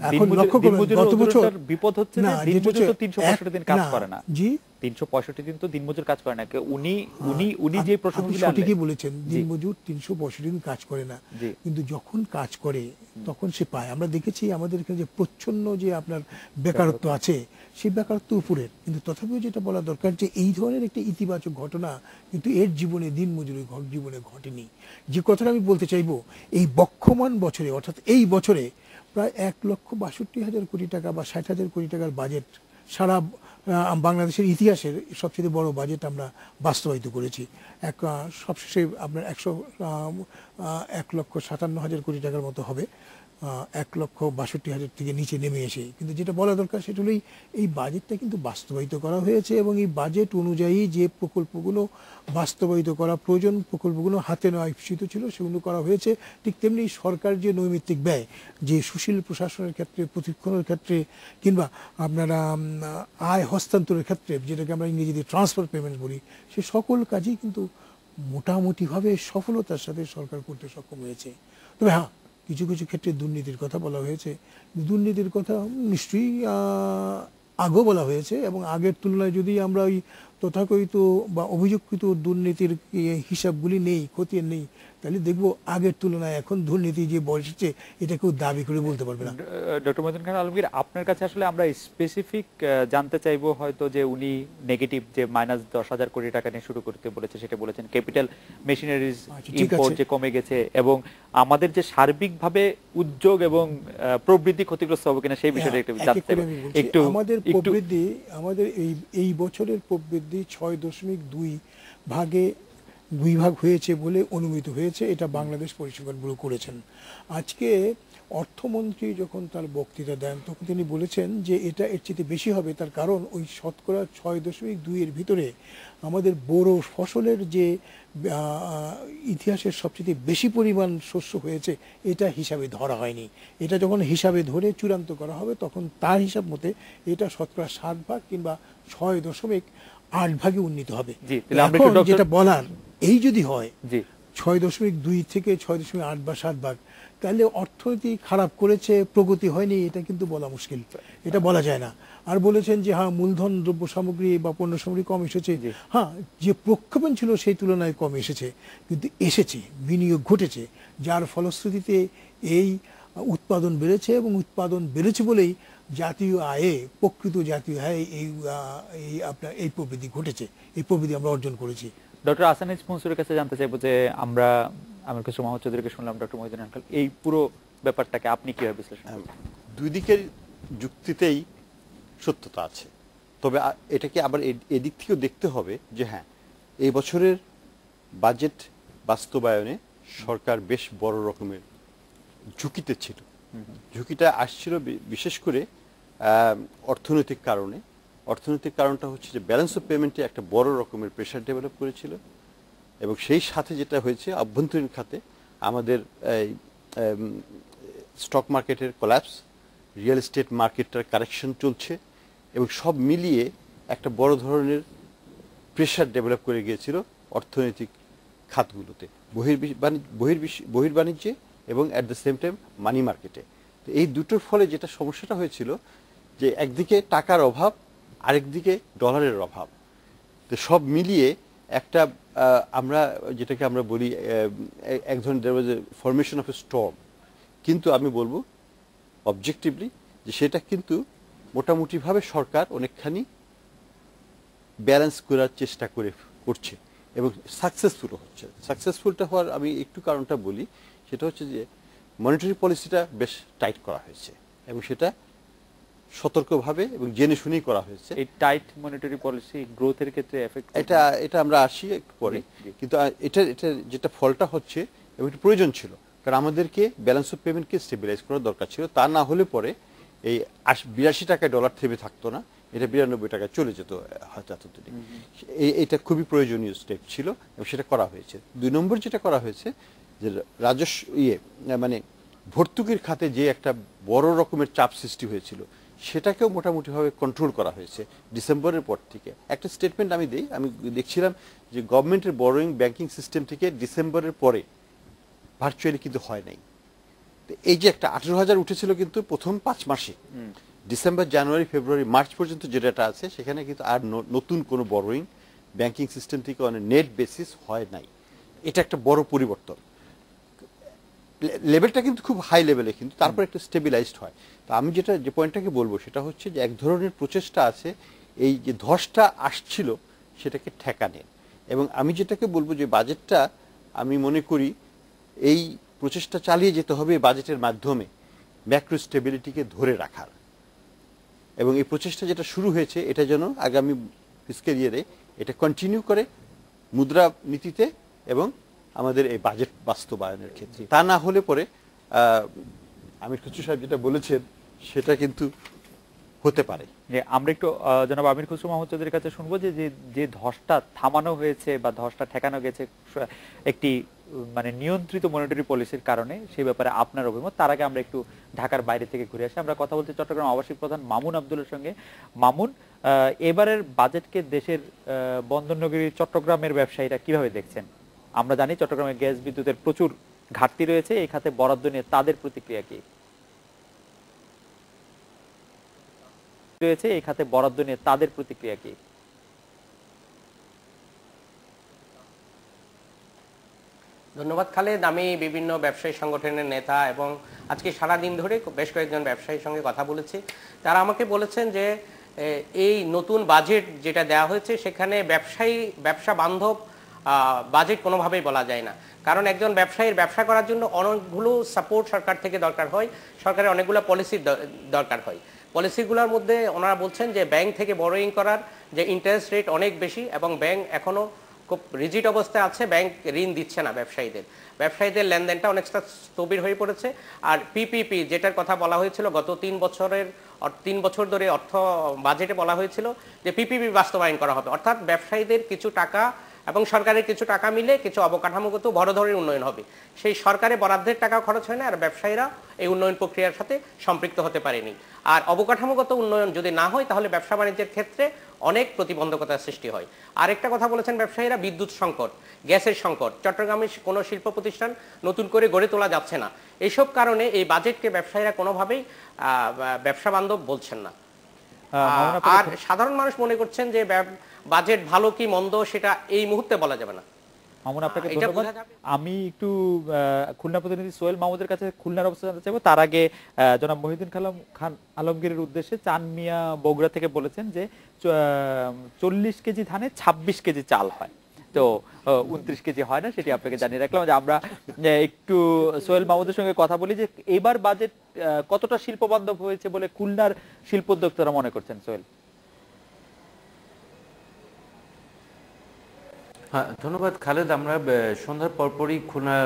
এখন লক্ষ্য করবেন, গত বছর বিপদ হচ্ছে না, 365 দিন কাজ করে না। জি 365 দিন তো দিনমজুর কাজ করে না, উনি উনি উনি যে প্রসঙ্গগুলো সঠিকই বলেছেন, দিনমজুর 365 দিন কাজ করে না, জি। কিন্তু যখন কাজ করে তখন সে পায়। আমরা দেখেছি আমাদের এখানে যে প্রচ্ছন্ন যে আপনার বেকারত্ব আছে, সেই বেকারত্ব উপরের, কিন্তু তথাপিও যেটা বলা দরকার যে এই ধরনের একটি ইতিবাচক ঘটনা কিন্তু এর জীবনে, দিনমজুরের জীবনে ঘটেনি। যে কথাটা আমি বলতে চাইবো, এই বক্ষমান বছরে, অর্থাৎ এই বছরে প্রায় 1,62,000 কোটি টাকা বা 60,000 কোটি টাকার বাজেট সারা বাংলাদেশের ইতিহাসের সবচেয়ে বড় বাজেট আমরা বাস্তবায়িত করেছি। সবশেষে আপনার 1,57,000 কোটি টাকার মতো হবে, 1,62,000 থেকে নিচে নেমে এসে। কিন্তু যেটা বলা দরকার সেটা হলো এই বাজেটটা কিন্তু বাস্তবায়িত করা হয়েছে, এবং এই বাজেট অনুযায়ী যে প্রকল্পগুলো বাস্তবায়িত করা প্রয়োজন, প্রকল্পগুলো হাতে নেওয়া ইপ্সিত ছিল, সেগুলো করা হয়েছে। ঠিক তেমনি সরকার যে নৈমিত্তিক ব্যয়, যে সুশীল প্রশাসনের ক্ষেত্রে, প্রশিক্ষণের ক্ষেত্রে, কিংবা আপনারা আয় হস্তান্তরের ক্ষেত্রে, যেটাকে আমরা ইংরেজিতে ট্রান্সফার পেমেন্ট বলি, সে সকল কাজই কিন্তু মোটামুটিভাবে সফলতার সাথে সরকার করতে সক্ষম হয়েছে। তবে হ্যাঁ, কিছু কিছু ক্ষেত্রে দুর্নীতির কথা বলা হয়েছে। দুর্নীতির কথা নিশ্চয়ই আগেও বলা হয়েছে, এবং আগের তুলনায় যদি আমরা ওই তথাকথিত বা অভিযোগকৃত দুর্নীতির হিসাবগুলি নেই, খতিয়ে নেই, তাহলে দেখবো আগের তুলনায় এখন দুর্নীতি যে বসেছে এটা কেউ দাবি করে বলতে পারবে না। ডক্টর মহিউদ্দিন খান আলমগীর, আপনার কাছে আসলে আমরা স্পেসিফিক জানতে চাইবো হয়তো যে উনি নেগেটিভ যে -10,000 কোটি টাকা নিয়ে শুরু করতে বলেছে, সেটা বলেছেন ক্যাপিটাল মেশিনারিজ ইম্পোর্ট যে কমে গেছে, এবং আমাদের যে সার্বিকভাবে উদ্যোগ এবং প্রবৃদ্ধি ক্ষতিগ্রস্ত হবে কিনা সেই বিষয়টা একটু জানতে চাইবো। একটু আমাদের প্রবৃদ্ধি, আমাদের এই বছরের প্রবৃদ্ধি 6.2 ভাগ হয়েছে বলে অনুমিত হয়েছে। এটা বাংলাদেশ পরিসংখ্যান ব্যুরো করেছেন। আজকে অর্থমন্ত্রী যখন তার বক্তৃতা দেন তখন তিনি বলেছেন যে এটা এর চেয়ে বেশি হবে, তার কারণ ওই শতকরা 6.2 এর ভিতরে আমাদের বোরো ফসলের যে ইতিহাসের সবচেয়ে বেশি পরিমাণ শস্য হয়েছে এটা হিসাবে ধরা হয়নি। এটা যখন হিসাবে ধরে চূড়ান্ত করা হবে তখন তার হিসাব মতে এটা শতকরা 7 ভাগ কিংবা 6.8 ভাগে উন্নীত হবে। এখন যেটা বলার, এই যদি হয় 6.2 থেকে 6.8 বা 7 ভাগ, তাহলে অর্থনীতি খারাপ করেছে, প্রগতি হয়নি, এটা কিন্তু বলা মুশকিল, এটা বলা যায় না। আর বলেছেন যে হ্যাঁ, মূলধন দ্রব্য সামগ্রী বা পণ্য সামগ্রী কম এসেছে, হ্যাঁ, যে প্রক্ষেপণ ছিল সেই তুলনায় কম এসেছে, কিন্তু এসেছে, বিনিয়োগ ঘটেছে, যার ফলশ্রুতিতে এই উৎপাদন বেড়েছে, এবং উৎপাদন বেড়েছে বলেই জাতীয় আয়ে, প্রকৃত জাতীয় আয়ে এই আপনার এই প্রবৃদ্ধি ঘটেছে, এই প্রবৃদ্ধি আমরা অর্জন করেছি। ডক্টর আসানিজ মনসুরের কাছে জানতে চাইবো যে আমার কাছে মোহাম্মদ চৌধুরীকে শুনলাম, ডক্টর মহিউদ্দিন আঙ্কেল, এই পুরো ব্যাপারটাকে আপনি কিভাবে বিশ্লেষণ করেন? দুই দিকের যুক্তিতেই সত্যতা আছে, তবে এটাকে আবার এদিক থেকেও দেখতে হবে যে হ্যাঁ, এই বছরের বাজেট বাস্তবায়নে সরকার বেশ বড় রকমের ঝুঁকিতে ছিল। ঝুঁকিটা আসছিল বিশেষ করে অর্থনৈতিক কারণে। অর্থনৈতিক কারণটা হচ্ছে যে ব্যালেন্স অফ পেমেন্টে একটা বড় রকমের প্রেশার ডেভেলপ করেছিল, এবং সেই সাথে যেটা হয়েছে অভ্যন্তরীণ খাতে আমাদের স্টক মার্কেটের কোল্যাপস, রিয়েল এস্টেট মার্কেটটার কারেকশন চলছে, এবং সব মিলিয়ে একটা বড় ধরনের প্রেশার ডেভেলপ করে গিয়েছিল অর্থনৈতিক খাতগুলোতে, বহির্বাণিজ্যে এবং অ্যাট দ্য সেম টাইম মানি মার্কেটে। তো এই দুটোর ফলে যেটা সমস্যাটা হয়েছিল যে একদিকে টাকার অভাব, আরেকদিকে ডলারের অভাব। তো সব মিলিয়ে একটা আমরা যেটাকে আমরা বলি এক ধরনের ফরমেশন অফ এ স্টর্ম। কিন্তু আমি বলবো অবজেক্টিভলি যে সেটা কিন্তু মোটামুটিভাবে সরকার অনেকখানি ব্যালেন্স করার চেষ্টা করছে, এবং সাকসেসফুল হচ্ছে। সাকসেসফুলটা হওয়ার আমি একটু কারণটা বলি, সেটা হচ্ছে যে মনিটারি পলিসিটা বেশ টাইট করা হয়েছে, এবং সেটা সতর্কভাবে এবং জেনে শুনেই করা হয়েছে। এই টাইট মনিটারি পলিসি গ্রোথের ক্ষেত্রে এফেক্ট, এটা আমরা আসি একটু পরে, কিন্তু এটা যেটা ফলটা হচ্ছে, এবং এটা প্রয়োজন ছিল, কারণ আমাদেরকে ব্যালেন্স অফ পেমেন্টকে স্টেবিলাইজ করার দরকার ছিল। তা না হলে পরে এই 82 টাকায় ডলার থেমে থাকতো না, এটা 92 টাকায় চলে যেত হয়তো এতদিনে। এটা খুবই প্রয়োজনীয় স্টেপ ছিল, এবং সেটা করা হয়েছে। 2 নম্বর যেটা করা হয়েছে যে রাজস্ব মানে ভর্তুকির খাতে যে একটা বড় রকমের চাপ সৃষ্টি হয়েছিল, সেটাকেও মোটামুটিভাবে কন্ট্রোল করা হয়েছে ডিসেম্বরের পর থেকে। একটা স্টেটমেন্ট আমি দেখছিলাম যে গভর্নমেন্টের বরোয়িং ব্যাংকিং সিস্টেম থেকে ডিসেম্বরের পরে ভার্চুয়ালি কিন্তু হয় নাই। এই যে একটা 18,000 উঠেছিল কিন্তু প্রথম 5 মাসে, ডিসেম্বর, জানুয়ারি, ফেব্রুয়ারি, মার্চ পর্যন্ত যে ডেটা আছে সেখানে কিন্তু আর নতুন কোনো বড়োয়িং ব্যাংকিং সিস্টেম থেকে অন নেট বেসিস হয় নাই। এটা একটা বড় পরিবর্তন। লেভেলটা কিন্তু খুব হাই লেভেলে, কিন্তু তারপর একটা স্টেবিলাইজড হয়। তো আমি যে পয়েন্টটাকে বলবো সেটা হচ্ছে যে এক ধরনের প্রচেষ্টা আছে এই যে ধসটা আসছিল সেটাকে ঠেকানোর। এবং আমি যেটাকে বলবো যে বাজেটটা আমি মনে করি এই প্রচেষ্টা চালিয়ে যেতে হবে বাজেটের মাধ্যমে ম্যাক্রো স্টেবিলিটিকে ধরে রাখার। এবং এই প্রচেষ্টা যেটা শুরু হয়েছে এটা যেন আগামী ফিসক্যাল ইয়ারে এটা কন্টিনিউ করে মুদ্রানীতিতে এবং আমাদের এই বাজেট বাস্তবায়নের ক্ষেত্রে। তা না হলে পরে আমির খুসরো সাহেব যেটা বলেছেন সেটা কিন্তু হতে পারে। যে আমরা একটু জনাব আমির খুসরো মাহমুদ চৌধুরীর কাছে শুনবো যে ধসটা থামানো হয়েছে বা ধসটা ঠেকানো গেছে একটি মানে নিয়ন্ত্রিত মনিটারি পলিসির কারণে, সেই ব্যাপারে আপনার অভিমত। তার আগে আমরা একটু ঢাকার বাইরে থেকে ঘুরে আসি। আমরা কথা বলছি চট্টগ্রাম আবাসিক প্রধান মামুন আব্দুলের সঙ্গে। মামুন, এবারের বাজেটকে দেশের বন্দরনগরী চট্টগ্রামের ব্যবসায়ীরা কিভাবে দেখছেন? আমরা জানি চট্টগ্রামে গ্যাস বিদ্যুতের প্রচুর ঘাটতি রয়েছে, এই খাতে বরাদ্দ নিয়ে তাদের প্রতিক্রিয়া কি রয়েছে? এই খাতে বরাদ্দ নিয়ে তাদের প্রতিক্রিয়া কি? ধন্যবাদ খালেদ। আমি বিভিন্ন ব্যবসায়ী সংগঠনের নেতা এবং আজকে সারাদিন ধরে বেশ কয়েকজন ব্যবসায়ীর সঙ্গে কথা বলেছি। তারা আমাকে বলেছেন যে এই নতুন বাজেট যেটা দেওয়া হয়েছে সেখানে ব্যবসা বান্ধব বাজেট কোনোভাবেই বলা যায় না। কারণ একজন ব্যবসায়ীর ব্যবসা করার জন্য অনেকগুলো সাপোর্ট সরকার থেকে দরকার হয়, সরকারের অনেকগুলো পলিসির দরকার হয়। পলিসিগুলোর মধ্যে ওনারা বলছেন যে ব্যাংক থেকে বরোয়িং করার যে ইন্টারেস্ট রেট অনেক বেশি এবং ব্যাংক এখনও খুব রিজিড অবস্থায় আছে, ব্যাংক ঋণ দিচ্ছে না ব্যবসায়ীদের লেনদেনটা অনেকটা স্থবির হয়ে পড়েছে। আর পিপিপি যেটার কথা বলা হয়েছিল গত 3 বছর ধরে অর্থ বাজেটে বলা হয়েছিল যে পিপিপি বাস্তবায়ন করা হবে, অর্থাৎ ব্যবসায়ীদের কিছু টাকা এবং সরকারের কিছু টাকা মিলে কিছু অবকাঠামোগত বড় ধরনের উন্নয়ন হবে। সেই সরকারে বরাদ্দের টাকা খরচ হয় না, আর ব্যবসায়ীরা এই উন্নয়ন প্রক্রিয়ার সাথে সম্পৃক্ত হতে পারেনি। আর অবকাঠামোগত উন্নয়ন যদি না হয় তাহলে ব্যবসা বাণিজ্যের ক্ষেত্রে অনেক প্রতিবন্ধকতার সৃষ্টি হয়। আরেকটা কথা বলেছেন ব্যবসায়ীরা, বিদ্যুৎ সংকট, গ্যাসের সংকট, চট্টগ্রামে কোনো শিল্প প্রতিষ্ঠান নতুন করে গড়ে তোলা যাচ্ছে না। এইসব কারণে এই বাজেটকে ব্যবসায়ীরা কোনোভাবেই ব্যবসা বান্ধব বলছেন না। আর সাধারণ মানুষ মনে করছেন যে বাজেট ভালো কি মন্দ সেটা এই মুহূর্তে বলা যাবে না। মামুন, আপনাকে ধন্যবাদ। আমি একটু খুলনা প্রতিনিধি সোহেল মাহমুদের কাছে খুলনার অবস্থা জানতে চাইবো। তার আগে জনাব মহিউদ্দিন খান আলমগীরের উদ্দেশ্যে চান মিয়া বগুড়া থেকে বলেছেন যে 40 কেজি ধানে 26 কেজি চাল হয়, তো 29 কেজি হয় না, সেটি আপনাকে জানিয়ে রাখলাম। যে আমরা একটু সোহেল মাহমুদের সঙ্গে কথা বলি যে এবার বাজেট কতটা শিল্প বান্ধব হয়েছে বলে খুলনার শিল্পোদ্যোক্তারা মনে করছেন। সোহেল। হ্যাঁ, ধন্যবাদ খালেদ। আমরা সন্ধ্যার পরপরই খুলনা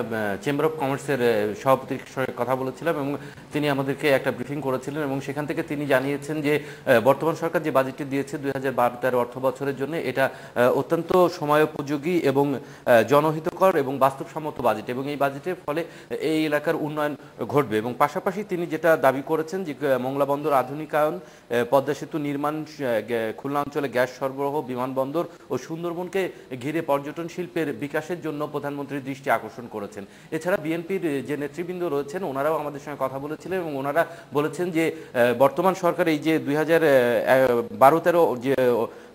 চেম্বার অফ কমার্সের সভাপতির সঙ্গে কথা বলেছিলাম এবং তিনি আমাদেরকে একটা ব্রিফিং করেছিলেন এবং সেখান থেকে তিনি জানিয়েছেন যে বর্তমান সরকার যে বাজেটটি দিয়েছে 2012-13 অর্থ বছরের জন্য এটা অত্যন্ত সময়োপযোগী এবং জনহিতকর এবং বাস্তবসম্মত বাজেট, এবং এই বাজেটের ফলে এই এলাকার উন্নয়ন ঘটবে। এবং পাশাপাশি তিনি যেটা দাবি করেছেন যে মংলা বন্দর আধুনিকায়ন, পদ্মা সেতু নির্মাণ, খুলনা অঞ্চলে গ্যাস সরবরাহ, বিমানবন্দর ও সুন্দরবনকে ঘিরে পর্যটন শিল্পের বিকাশের জন্য প্রধানমন্ত্রীর দৃষ্টি আকর্ষণ করেছেন। এছাড়া বিএনপির যে নেতৃবৃন্দ রয়েছেন ওনারাও আমাদের সঙ্গে কথা বলেছিলেন এবং ওনারা বলেছেন যে বর্তমান সরকার এই যে 2012-13 যে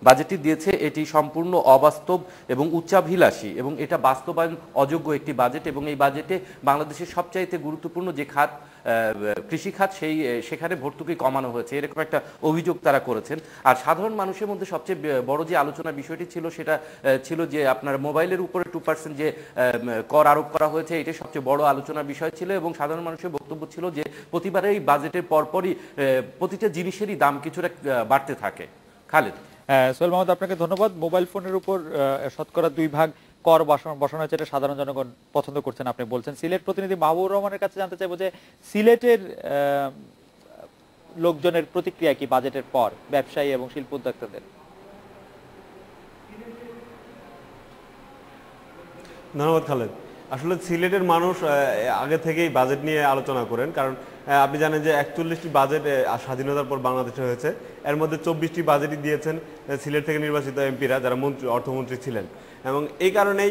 বাজেটটি দিয়েছে এটি সম্পূর্ণ অবাস্তব এবং উচ্চাভিলাষী এবং এটা বাস্তবায়ন অযোগ্য একটি বাজেট, এবং এই বাজেটে বাংলাদেশের সবচাইতে গুরুত্বপূর্ণ যে খাত কৃষি খাত সেখানে ভর্তুকি কমানো হয়েছে, এরকম একটা অভিযোগ তারা করেছেন। আর সাধারণ মানুষের মধ্যে সবচেয়ে বড় যে আলোচনার বিষয়টি ছিল সেটা ছিল যে আপনার মোবাইলের উপরে 2% যে কর আরোপ করা হয়েছে, এটা সবচেয়ে বড় আলোচনার বিষয় ছিল। এবং সাধারণ মানুষের বক্তব্য ছিল যে প্রতিবারে এই বাজেটের পরপরই প্রতিটা জিনিসেরই দাম কিছুটা বাড়তে থাকে। খালেদ। সোহেল মাহমুদ, আপনাকে ধন্যবাদ। মোবাইল ফোনের উপর শতকরা 2 ভাগ কর বসানো হয়েছে, এটা সাধারণ জনগণ পছন্দ করছেন আপনি বলছেন। সিলেট প্রতিনিধি মাহবুবুর রহমানের কাছে জানতে চাইবো যে সিলেটের লোকজনের প্রতিক্রিয়া কি বাজেটের পর, ব্যবসায়ী এবং শিল্প উদ্যোক্তাদের? ধন্যবাদ খালেদ। আসলে সিলেটের মানুষ আগে থেকেই বাজেট নিয়ে আলোচনা করেন, কারণ আপনি জানেন যে 41টি বাজেট স্বাধীনতার পর বাংলাদেশে হয়েছে, এর মধ্যে 24টি বাজেটই দিয়েছেন সিলেট থেকে নির্বাচিত এমপিরা যারা অর্থমন্ত্রী ছিলেন, এবং এই কারণেই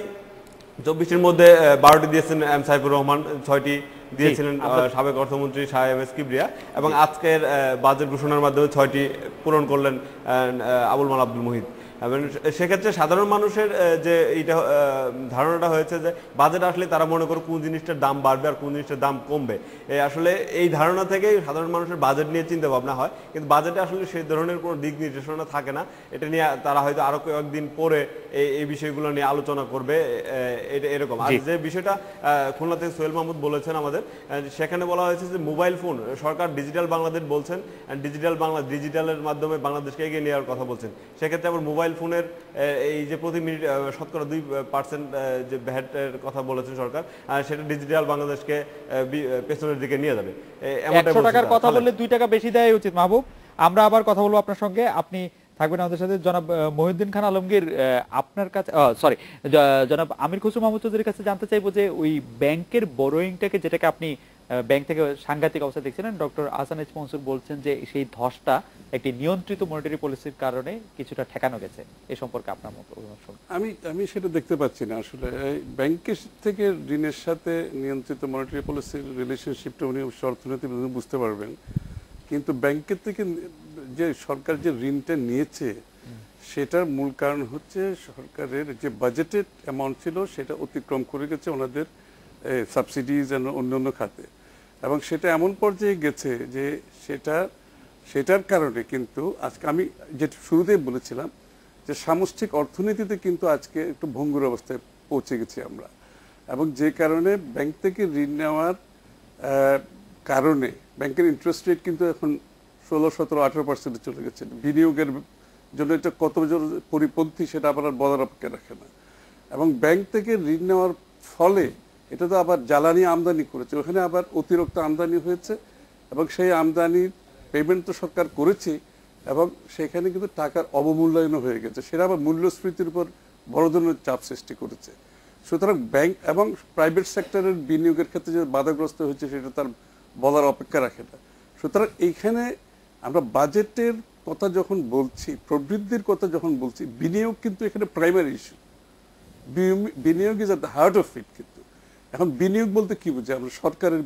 24টির মধ্যে 12টি দিয়েছেন এম সাইফুর রহমান, 6টি দিয়েছিলেন সাবেক অর্থমন্ত্রী শাহ এমএস কিবরিয়া, এবং আজকের বাজেট ঘোষণার মাধ্যমে 6টি পূরণ করলেন আবুল মাল আব্দুল মুহিত। এবং সেক্ষেত্রে সাধারণ মানুষের যে এইটা ধারণাটা হয়েছে যে বাজেট আসলে তারা মনে করে কোন জিনিসটার দাম বাড়বে আর কোন জিনিসটার দাম কমবে, আসলে এই ধারণা থেকেই সাধারণ মানুষের বাজেট নিয়ে চিন্তা ভাবনা হয়, কিন্তু বাজেটে আসলে সেই ধরনের কোনো দিক নির্দেশনা থাকে না। এটা নিয়ে তারা হয়তো আরো কয়েকদিন পরে এই বিষয়গুলো নিয়ে আলোচনা করবে, এটা এরকম। আর যে বিষয়টা খুলনা থেকে সোহেল মাহমুদ বলেছেন আমাদের, সেখানে বলা হয়েছে যে মোবাইল ফোন সরকার ডিজিটাল বাংলাদেশ বলছেন, ডিজিটালের মাধ্যমে বাংলাদেশকে এগিয়ে নেওয়ার কথা বলছেন। সেক্ষেত্রে আবার মোবাইল ফোনের এই যে প্রতি মিনিট শতকরা 2% যে ভ্যাটের কথা বলেছেন সরকার, সেটা ডিজিটাল বাংলাদেশকে পেছনের দিকে নিয়ে যাবে। 100 টাকার কথা বললে 2 টাকা বেশি দেওয়া উচিত মাহবুব। আমরা আবার কথা বলবো আপনার সঙ্গে, আপনি থাকবেন আমাদের সাথে। জনাব মহিউদ্দিন খান আলমগীর, আপনার কাছে জনাব আমির খসরু মাহমুদ চৌধুরীর কাছে জানতে চাইবো যে ওই ব্যাংকের বরোয়িংটাকে, যেটাকে আপনি ব্যাংক থেকে সাংঘাতিক অবস্থা দেখছিলেন, ডক্টর আহসান এইচ মনসুর বলছেন যে সেই ধসটা একটি নিয়ন্ত্রিত মনিটারি পলিসির কারণে কিছুটা ঠেকানো গেছে। এই সম্পর্কে আপনার মত? আমি সেটা দেখতে পাচ্ছি না আসলে। ব্যাংকের থেকে ঋণের সাথে নিয়ন্ত্রিত মনিটারি পলিসির রিলেশনশিপটা উনি অর্থনীতি বুঝতে পারবেন, কিন্তু ব্যাংকের থেকে যে সরকার যে ঋণটা নিয়েছে সেটার মূল কারণ হচ্ছে সরকারের যে বাজেটের অ্যামাউন্ট ছিল সেটা অতিক্রম করে গেছে ওনাদের সাবসিডিজ অন্যান্য খাতে, এবং সেটা এমন পর্যায়ে গেছে যে সেটার কারণে কিন্তু আজকে আমি যেটা শুরুতেই বলেছিলাম যে সামষ্টিক অর্থনীতিতে কিন্তু আজকে একটু ভঙ্গুর অবস্থায় পৌঁছে গেছি আমরা, এবং যে কারণে ব্যাংক থেকে ঋণ নেওয়ার কারণে ব্যাংকের ইন্টারেস্ট রেট কিন্তু এখন 16, 17, 18% চলে গেছে। বিনিয়োগের জন্য এটা কত পরিপন্থী সেটা আবার বলার অপেক্ষা রাখে না, এবং ব্যাংক থেকে ঋণ নেওয়ার ফলে এটা তো আবার জ্বালানি আমদানি করেছে, ওখানে আবার অতিরিক্ত আমদানি হয়েছে, এবং সেই আমদানির পেমেন্ট তো সরকার করেছে, এবং সেখানে কিন্তু টাকার অবমূল্যায়নও হয়ে গেছে, সেটা আবার মূল্যস্ফীতির উপর বড় ধরনের চাপ সৃষ্টি করেছে। সুতরাং ব্যাংক এবং প্রাইভেট সেক্টরের বিনিয়োগের ক্ষেত্রে যে বাধাগ্রস্ত হয়েছে সেটা তার বলার অপেক্ষা রাখে না। সুতরাং এইখানে আমরা বাজেটের কথা যখন বলছি, প্রবৃদ্ধির কথা যখন বলছি, বিনিয়োগ কিন্তু এখানে প্রাইমারি ইস্যু। বিনিয়োগ is at the heart of it. কিন্তু এখন বিনিয়োগ বলতে কি বুঝি আমরা? সরকারের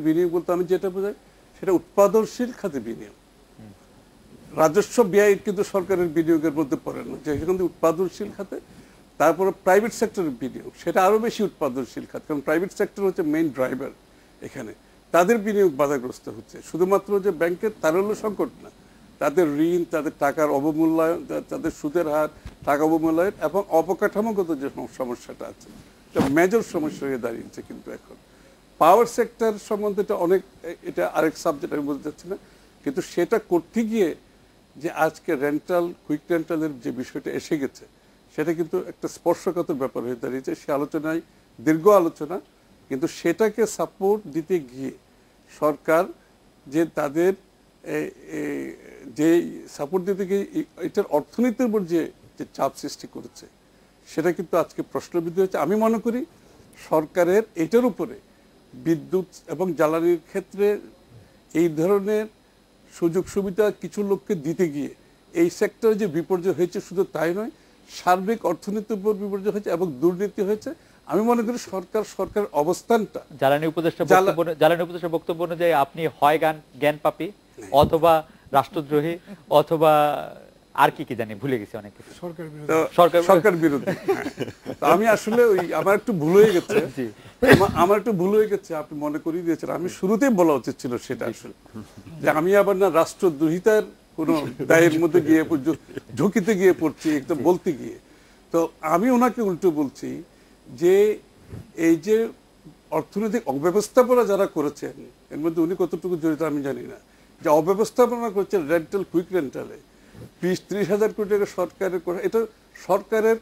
বিনিয়োগ বলতে আমি যেটা বোঝাই সেটা উৎপাদনশীল খাতে বিনিয়োগ। রাজস্ব ব্যয় কিন্তু সরকারের বিনিয়োগের মধ্যে পড়ে না, যেখানে উৎপাদনশীল খাতে। তারপরে প্রাইভেট সেক্টরের বিনিয়োগ, সেটা আরো বেশি উৎপাদনশীল খাত, কারণ প্রাইভেট সেক্টর হচ্ছে মেইন ড্রাইভার এখানে। তাদের বিনিয়োগ বাধাগ্রস্ত হচ্ছে। শুধুমাত্র যে ব্যাংকের তারল্য সংকট না, তাদের ঋণ, তাদের টাকার অবমূল্যায়ন, তাদের সুদের হার, টাকা অবমূল্যায়ন এবং অবকাঠামোগত যে সমস্যাটা আছে, এটা মেজর সমস্যা হয়ে দাঁড়িয়েছে। কিন্তু এখন পাওয়ার সেক্টর সম্বন্ধে এটা আরেক সাবজেক্ট, আমি বলতে চাচ্ছি না, কিন্তু সেটা করতে গিয়ে যে আজকে কুইক রেন্টালের যে বিষয়টা এসে গেছে সেটা কিন্তু একটা স্পর্শকাতর ব্যাপার হয়ে দাঁড়িয়েছে। সে আলোচনায় দীর্ঘ আলোচনা, কিন্তু সেটাকে সাপোর্ট দিতে গিয়ে সরকার যে তাদের যে সাপোর্ট দিতে গিয়ে এটার অর্থনীতির উপর যে চাপ সৃষ্টি করেছে সেটা কিন্তু আজকে প্রশ্নবিদ্ধ হয়েছে। আমি মনে করি সরকারের এটার উপরে বিদ্যুৎ এবং জ্বালানির ক্ষেত্রে এই ধরনের সুযোগ সুবিধা কিছু লোককে দিতে গিয়ে এই সেক্টরে যে বিপর্যয় হয়েছে শুধু তাই নয়, সার্বিক অর্থনীতির উপর বিপর্যয় হয়েছে এবং দুর্নীতি হয়েছে। আমি মনে করি সরকারের অবস্থানটা, জ্বালানি উপদেষ্টার বক্তব্য অনুযায়ী আপনি হয় জ্ঞান পাপী, অথবা রাষ্ট্রদ্রোহী, অথবা আর কি জানি ভুলে গেছি অনেক কিছু, সরকার বিরোধী। আমি আসলে আমার একটু ভুল হয়ে গেছে, আপনি মনে করিয়ে দিয়েছেন। আমি শুরুতেই বলা উচিত ছিল সেটা আসলে, যে আমি আবার না রাষ্ট্রদ্রোহিতার কোন দায়ের মধ্যে গিয়ে ঝুঁকিতে গিয়ে পড়ছি একদম বলতে গিয়ে। তো আমি ওনাকে উল্টো বলছি যে এই যে অর্থনৈতিক অব্যবস্থাপনা যারা করেছেন, এর মধ্যে উনি কতটুকু জড়িত আমি জানি না, যে অব্যবস্থাপনা করছেন কুইক রেন্টালে 20-30 হাজার কোটি টাকা সরকারের, এটা সরকারের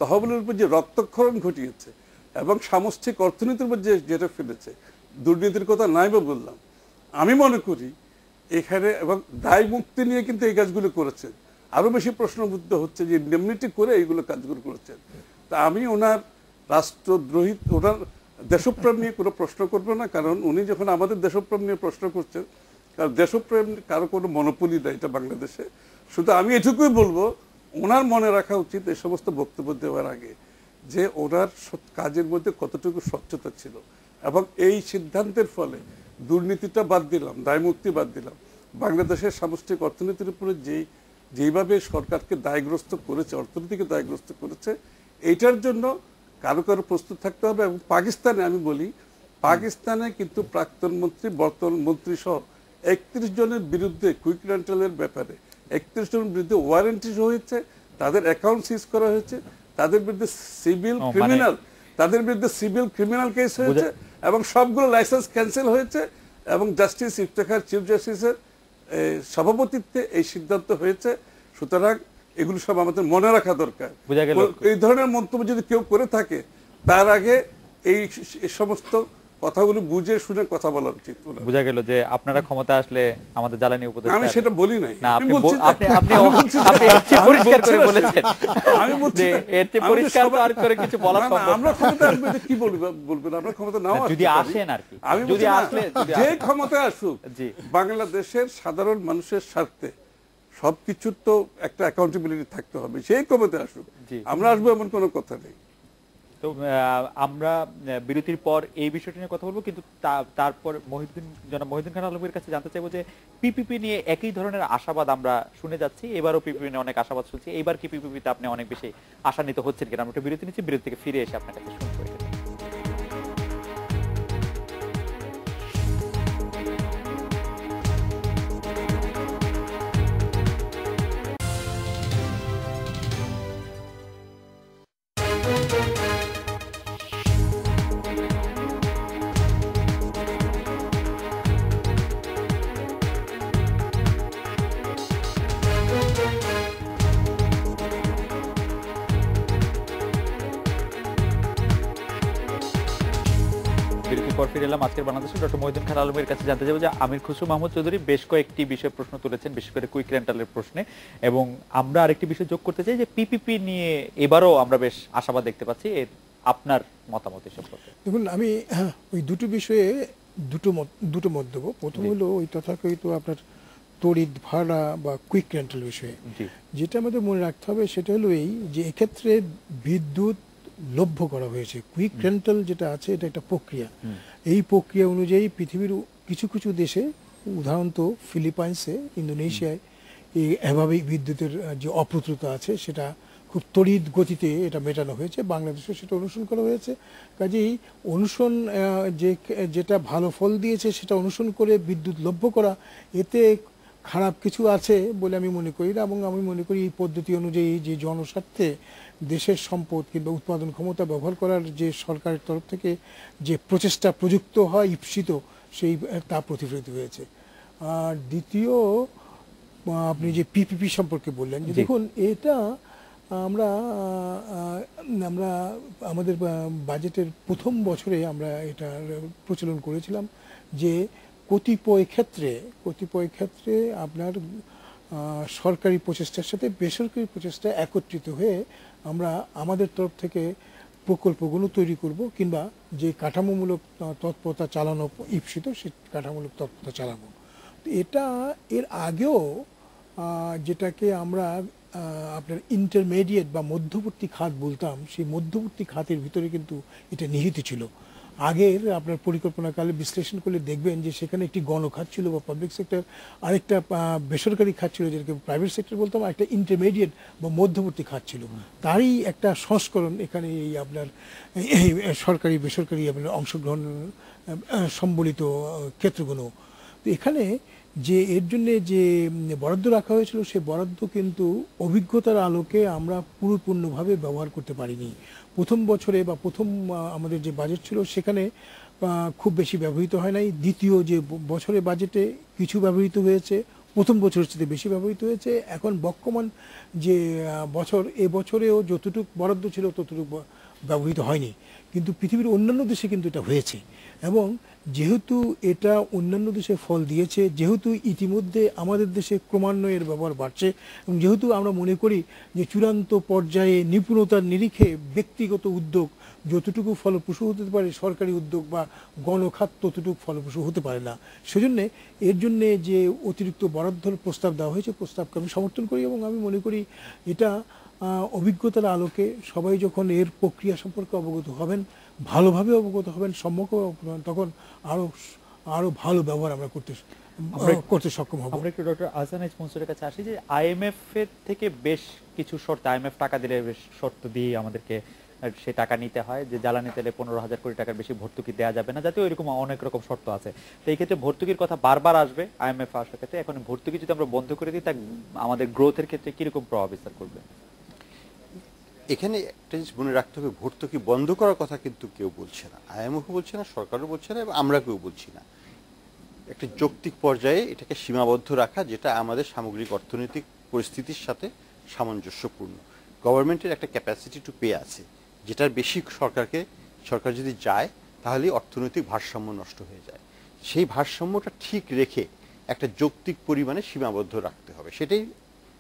তহবিলের উপর যে রক্তক্ষরণ ঘটিয়েছে এবং সামষ্টিক অর্থনীতির উপর যেটা ফেলেছে, দুর্নীতির কথা নাই বা বললাম। আমি মনে করি এখানে এবং দায় মুক্তি নিয়ে কিন্তু এই কাজগুলো করেছেন। আরো বেশি প্রশ্নবুদ্ধ হচ্ছে যে ইন্ডেমনিটি করে এইগুলো কাজগুলো করেছেন। তা আমি ওনার রাষ্ট্রদ্রোহী, ওনার দেশপ্রেম নিয়ে কোনো প্রশ্ন করবো না, কারণ উনি যখন আমাদের দেশপ্রেম নিয়ে প্রশ্ন করছেন, কারণ দেশপ্রেম কারো কোনো মনোপলি নেই এটা বাংলাদেশে। শুধু আমি এটুকুই বলবো, ওনার মনে রাখা উচিত এই সমস্ত বক্তব্য দেওয়ার আগে যে ওনার কাজের মধ্যে কতটুকু স্বচ্ছতা ছিল এবং এই সিদ্ধান্তের ফলে দুর্নীতিটা বাদ দিলাম, দায়মুক্তি বাদ দিলাম, বাংলাদেশের সামষ্টিক অর্থনীতির উপরে যেইভাবে সরকারকে দায়গ্রস্ত করেছে, অর্থনীতিকে দায়গ্রস্ত করেছে, এইটার জন্য কারো কারো প্রস্তুত থাকতে হবে। এবং পাকিস্তানে আমি বলি, পাকিস্তানে কিন্তু প্রাক্তন মন্ত্রী, বর্তমান মন্ত্রী সহ 31 জনের বিরুদ্ধে কুইক রেন্টালের ব্যাপারে 31 জনের বিরুদ্ধে ওয়ারেন্ট ইস্যু হয়েছে, তাদের অ্যাকাউন্ট সিজ করা হয়েছে, তাদের বিরুদ্ধে সিভিল ক্রিমিনাল কেস হয়েছে এবং সবগুলো লাইসেন্স ক্যান্সেল হয়েছে এবং জাস্টিস ইফতেখার চিফ জাস্টিসের সভাপতিত্বে এই সিদ্ধান্ত হয়েছে। সুতরাং এগুলো সব আমাদের মনে রাখা দরকার। এই ধরনের মন্তব্য যদি কেউ করে থাকে তার আগে এই সমস্ত কথাগুলো বুঝে শুনে কথা বলা উচিত। বোঝা গেল যে আপনারা ক্ষমতা আসলে আমাদের জ্বালানি উপদেষ্টা। আমি সেটা বলি নাই, আমি পরিষ্কার করে বলেছেন। আমি বলছি এর চেয়ে পরিষ্কার আর করে কিছু বলা সম্ভব না। আমরা ক্ষমতা আসবে কি বলবেন, আমরা ক্ষমতা নাও আসতে যদি আসেন আর কি, আমি যদি আসলে যে ক্ষমতা আসুক, বাংলাদেশের সাধারণ মানুষের স্বার্থে সবকিছুর তো একটা অ্যাকাউন্টেবিলিটি থাকতে হবে, সেই ক্ষমতা আসুক, আমরা আসবো এমন কোনো কথা নেই। তো আমরা বিরতির পর এই বিষয়টি নিয়ে কথা বলবো, কিন্তু তারপর জনাব মহিউদ্দিন খান আলমগীর কাছে জানতে চাইবো যে পিপিপি নিয়ে একই ধরনের আশাবাদ আমরা শুনে যাচ্ছি, এবারও পিপিপি নিয়ে অনেক আশাবাদ শুনছি, এবার কি পিপিপিতে আপনি অনেক বেশি আশান্বিত হচ্ছেন কিনা? আমরা একটু বিরতি নিচ্ছি, বিরতি থেকে ফিরে এসে আপনার কাছে শুনবো। আজকের বাংলাদেশে ডক্টর মহিউদ্দিন খান আলমের কাছে জানতে চাইবো যে আমির খসরু মাহমুদ চৌধুরী বেশ কয়েকটি বিষয়ে প্রশ্ন তুলেছেন, বিশেষ করে কুইক রেন্টালের প্রশ্নে, এবং আমরা আরেকটি বিষয় যোগ করতে চাই যে পিপিপি নিয়ে এবারও আমরা বেশ আশাবাদ দেখতে পাচ্ছি। এর আপনার মতামত এ সম্পর্কে? দেখুন, আমি ওই দুটো বিষয়ে দুটো মত দেবো। প্রথম হলো ওই তথাকথিত আপনার তড়িৎ ভাড়া বা কুইক রেন্টাল বিষয়ে। যেটা আমাদের মনে রাখতে হবে সেটা হলো এই যে এক্ষেত্রে বিদ্যুৎ লভ্য করা হয়েছে। কুইক রেন্টাল যেটা আছে এটা একটা প্রক্রিয়া। এই প্রক্রিয়া অনুযায়ী পৃথিবীর কিছু কিছু দেশে, উদাহরণত ফিলিপাইন্সে, ইন্দোনেশিয়ায় এভাবেই বিদ্যুতের যে অপ্রতুলতা আছে সেটা খুব তড়িৎ গতিতে এটা মেটানো হয়েছে। বাংলাদেশে সেটা অনুসরণ করা হয়েছে। কাজেই অনুসরণ যেটা ভালো ফল দিয়েছে সেটা অনুসরণ করে বিদ্যুৎ লভ্য করা, এতে খারাপ কিছু আছে বলে আমি মনে করি না। এবং আমি মনে করি এই পদ্ধতি অনুযায়ী যে জনস্বার্থে দেশের সম্পদ কিংবা উৎপাদন ক্ষমতা ব্যবহার করার যে সরকারের তরফ থেকে যে প্রচেষ্টা প্রযুক্ত হয়, ঈপ্সিত, সেই তা প্রতিফলিত হয়েছে। আর দ্বিতীয়, আপনি যে পিপিপি সম্পর্কে বললেন, যে দেখুন এটা আমরা আমাদের বাজেটের প্রথম বছরে আমরা এটা প্রচলন করেছিলাম যে কতিপয় ক্ষেত্রে আপনার সরকারি প্রচেষ্টার সাথে বেসরকারি প্রচেষ্টা একত্রিত হয়ে আমরা আমাদের তরফ থেকে প্রকল্পগুলো তৈরি করব, কিংবা যে কাঠামোমূলক তৎপরতা চালানো ঈপ্সিত সেই কাঠামোমূলক তৎপরতা চালাবো। এটা এর আগেও যেটাকে আমরা আপনার ইন্টারমিডিয়েট বা মধ্যবর্তী খাত বলতাম, সেই মধ্যবর্তী খাতের ভিতরে কিন্তু এটা নিহিত ছিল। আগের আপনার পরিকল্পনাকালে বিশ্লেষণ করলে দেখবেন যে সেখানে একটি গণখাত ছিল বা পাবলিক সেক্টর, আরেকটা বেসরকারি খাত ছিল যেটাকে প্রাইভেট সেক্টর বলতাম, একটা ইন্টারমিডিয়েট বা মধ্যবর্তী খাত ছিল। তারই একটা সংস্করণ এখানে এই আপনার এই সরকারি বেসরকারি আপনার অংশগ্রহণ সম্বলিত ক্ষেত্রগুলো। তো এখানে যে এর জন্য যে বরাদ্দ রাখা হয়েছিল, সে বরাদ্দ কিন্তু অভিজ্ঞতার আলোকে আমরা পুরোপূর্ণভাবে ব্যবহার করতে পারিনি। প্রথম বছরে বা প্রথম আমাদের যে বাজেট ছিল সেখানে খুব বেশি ব্যবহৃত হয় নাই। দ্বিতীয় যে বছরে বাজেটে কিছু ব্যবহৃত হয়েছে, প্রথম বছরের চেয়ে বেশি ব্যবহৃত হয়েছে। এখন বর্তমান যে বছর, এ বছরেও যতটুকু বরাদ্দ ছিল ততটুকু ব্যবহৃত হয়নি, কিন্তু পৃথিবীর অন্যান্য দেশে কিন্তু এটা হয়েছে। এবং যেহেতু এটা অন্যান্য দেশে ফল দিয়েছে, যেহেতু ইতিমধ্যে আমাদের দেশে ক্রমান্বয়ে এর ব্যবহার বাড়ছে, এবং যেহেতু আমরা মনে করি যে চূড়ান্ত পর্যায়ে নিপুণতার নিরিখে ব্যক্তিগত উদ্যোগ যতটুকু ফলপ্রসূ হতে পারে, সরকারি উদ্যোগ বা গণখাত ততটুকু ফলপ্রসূ হতে পারে না। সেজন্য এর জন্যে যে অতিরিক্ত বরাদ্দের প্রস্তাব দেওয়া হয়েছে, প্রস্তাবকে আমি সমর্থন করি। এবং আমি মনে করি এটা অভিজ্ঞতার আলোকে সবাই যখন এর প্রক্রিয়া সম্পর্কে অবগত হবেন, ভালোভাবে অবগত হবেন, সম্মুখ অবগত হবেন, তখন আরো ভালো ব্যবহার আমরা করতে সক্ষম হব। আমরা একটু ডক্টর আহসান এইচ মনসুরের কাছে আসি যে আইএমএফ এর থেকে বেশ কিছু শর্ত, আইএমএফ টাকা দিলে বেশ শর্ত দিয়ে আমাদেরকে সে টাকা নিতে হয়, যে জ্বালানি তেলে 15,000 কোটি টাকার বেশি ভর্তুকি দেওয়া যাবে না, যাতে ওইরকম অনেক রকম শর্ত আছে। তো এই ক্ষেত্রে ভর্তুকির কথা বারবার আসবে আইএমএফ আসার ক্ষেত্রে। এখন ভর্তুকি যদি আমরা বন্ধ করে দিই, তা আমাদের গ্রোথের ক্ষেত্রে কিরকম প্রভাব বিস্তার করবে? এখানে একটা জিনিস মনে রাখতে হবে, ভর্তুকি বন্ধ করার কথা কিন্তু কেউ বলছে না, আইএমএফও বলছে না, সরকারও বলছে না, এবং আমরা কেউ বলছি না। একটা যৌক্তিক পর্যায়ে এটাকে সীমাবদ্ধ রাখা, যেটা আমাদের সামগ্রিক অর্থনৈতিক পরিস্থিতির সাথে সামঞ্জস্যপূর্ণ। গভর্নমেন্টের একটা ক্যাপাসিটি টু পে আছে, যেটার বেশি সরকার যদি যায় তাহলে অর্থনৈতিক ভারসাম্য নষ্ট হয়ে যায়। সেই ভারসাম্যটা ঠিক রেখে একটা যৌক্তিক পরিমাণে সীমাবদ্ধ রাখতে হবে, সেটাই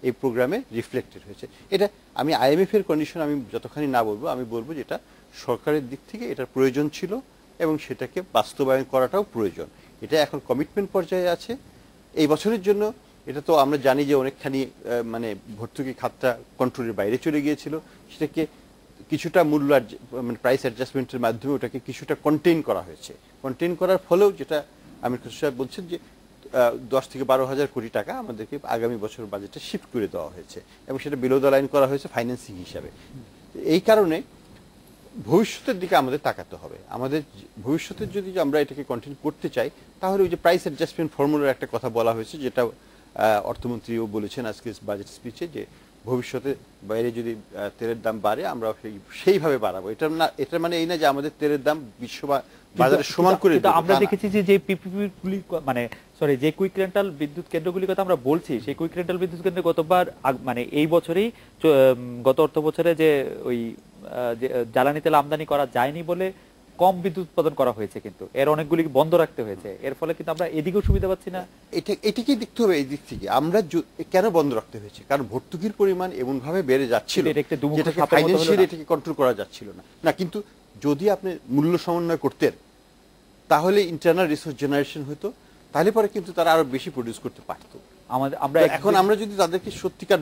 এই প্রোগ্রামে রিফ্লেক্টেড হয়েছে। এটা আমি আইএমএফ এর কন্ডিশন আমি যতখানি না বলবো, আমি বলবো যেটা সরকারের দিক থেকে এটার প্রয়োজন ছিল এবং সেটাকে বাস্তবায়ন করাটাও প্রয়োজন। এটা এখন কমিটমেন্ট পর্যায়ে আছে এই বছরের জন্য। এটা তো আমরা জানি যে অনেকখানি মানে ভর্তুকি খাতটা কন্ট্রোলের বাইরে চলে গিয়েছিল, সেটাকে কিছুটা মূল্য মানে প্রাইস অ্যাডজাস্টমেন্টের মাধ্যমে ওটাকে কিছুটা কন্টেইন করা হয়েছে। কন্টেইন করার ফলেও যেটা আমির খসরু সাহেব বলছেন যে 10 থেকে 12,000 কোটি টাকা আমাদেরকে আগামী বছর বাজেটে শিফট করে দেওয়া হয়েছে, এবং সেটা বিলো দ্য লাইন করা হয়েছে ফাইন্যান্সিং হিসাবে। এই কারণে ভবিষ্যতের দিকে আমাদের তাকাতে হবে। আমাদের ভবিষ্যতের যদি আমরা এটাকে কন্টিনিউ করতে চাই, তাহলে ওই যে প্রাইস অ্যাডজাস্টমেন্ট ফর্মুলার একটা কথা বলা হয়েছে, যেটা অর্থমন্ত্রীও বলেছেন আজকে বাজেট স্পিচে, যে ভবিষ্যতে বাইরে যদি তেলের দাম বাড়ে আমরা সেইভাবে বাড়াবো। এটা মানে এই না যে আমাদের তেলের দাম বিশ্ব বাজারে সমান করে দেব। আমরা দেখেছি যে পিপিপি গুলি, মানে সরি, যে কুইক রেন্টাল বিদ্যুৎ কেন্দ্রগুলির কথা আমরা বলছি, সেই কুইক রেন্টাল বিদ্যুৎ কেন্দ্রে গতবার মানে এই বছরেই গত অর্থ বছরে যে ওই জ্বালানি তেল আমদানি করা যায়নি বলে কম বিদ্যুৎ উৎপাদন করা হয়েছে, কিন্তু এর অনেকগুলি বন্ধ রাখতে হয়েছে। এর ফলে কিন্তু আমরা এদিকেও সুবিধা পাচ্ছি না। এটাকেই দেখতে হবে এই দিক থেকে আমরা কেন বন্ধ রাখতে হয়েছে, কারণ ভর্তুকির পরিমাণ এমন ভাবে বেড়ে যাচ্ছিল, যেটাকে ফাইন্যান্সিয়ালি এটাকে কন্ট্রোল করা যাচ্ছিল না। কিন্তু যদি আপনি মূল্য সমন্বয় করতেন, তাহলে ইন্টারনাল রিসোর্স জেনারেশন হতো, তাহলে পরে কিন্তু তারা আরো বেশি প্রডিউস করতে পারতো। এখন আমরা যদি তাদেরকে সত্যিকার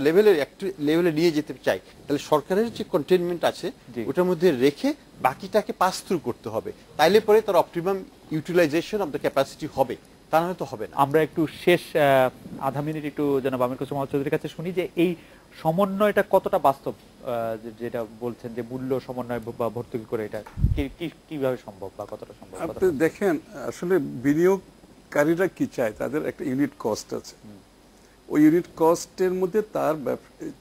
লেভেলে নিয়ে যেতে চাই, তাহলে সরকারের যে কন্টেইনমেন্ট আছে ওটার মধ্যে রেখে বাকিটাকে পাস থ্রু করতে হবে, তাইলে পরে তার optimum utilization of the capacity হবে, তা নয় তো হবে না। আমরা একটু শেষ আধা মিনিট একটু জনাব আমির খসরু মাহমুদ চৌধুরীর কাছে শুনি যে এই সমন্বয়টা কতটা বাস্তব, যেটা বলছেন যে মূল্য সমন্বয় বা ভর্তুকি করে, এটা কিভাবে সম্ভব বা কতটা সম্ভব? আপনি দেখেন, আসলে বিনিয়োগকারীরা কি চায়, তাদের একটা ইউনিট কস্ট আছে, ওই ইউনিট কস্টের মধ্যে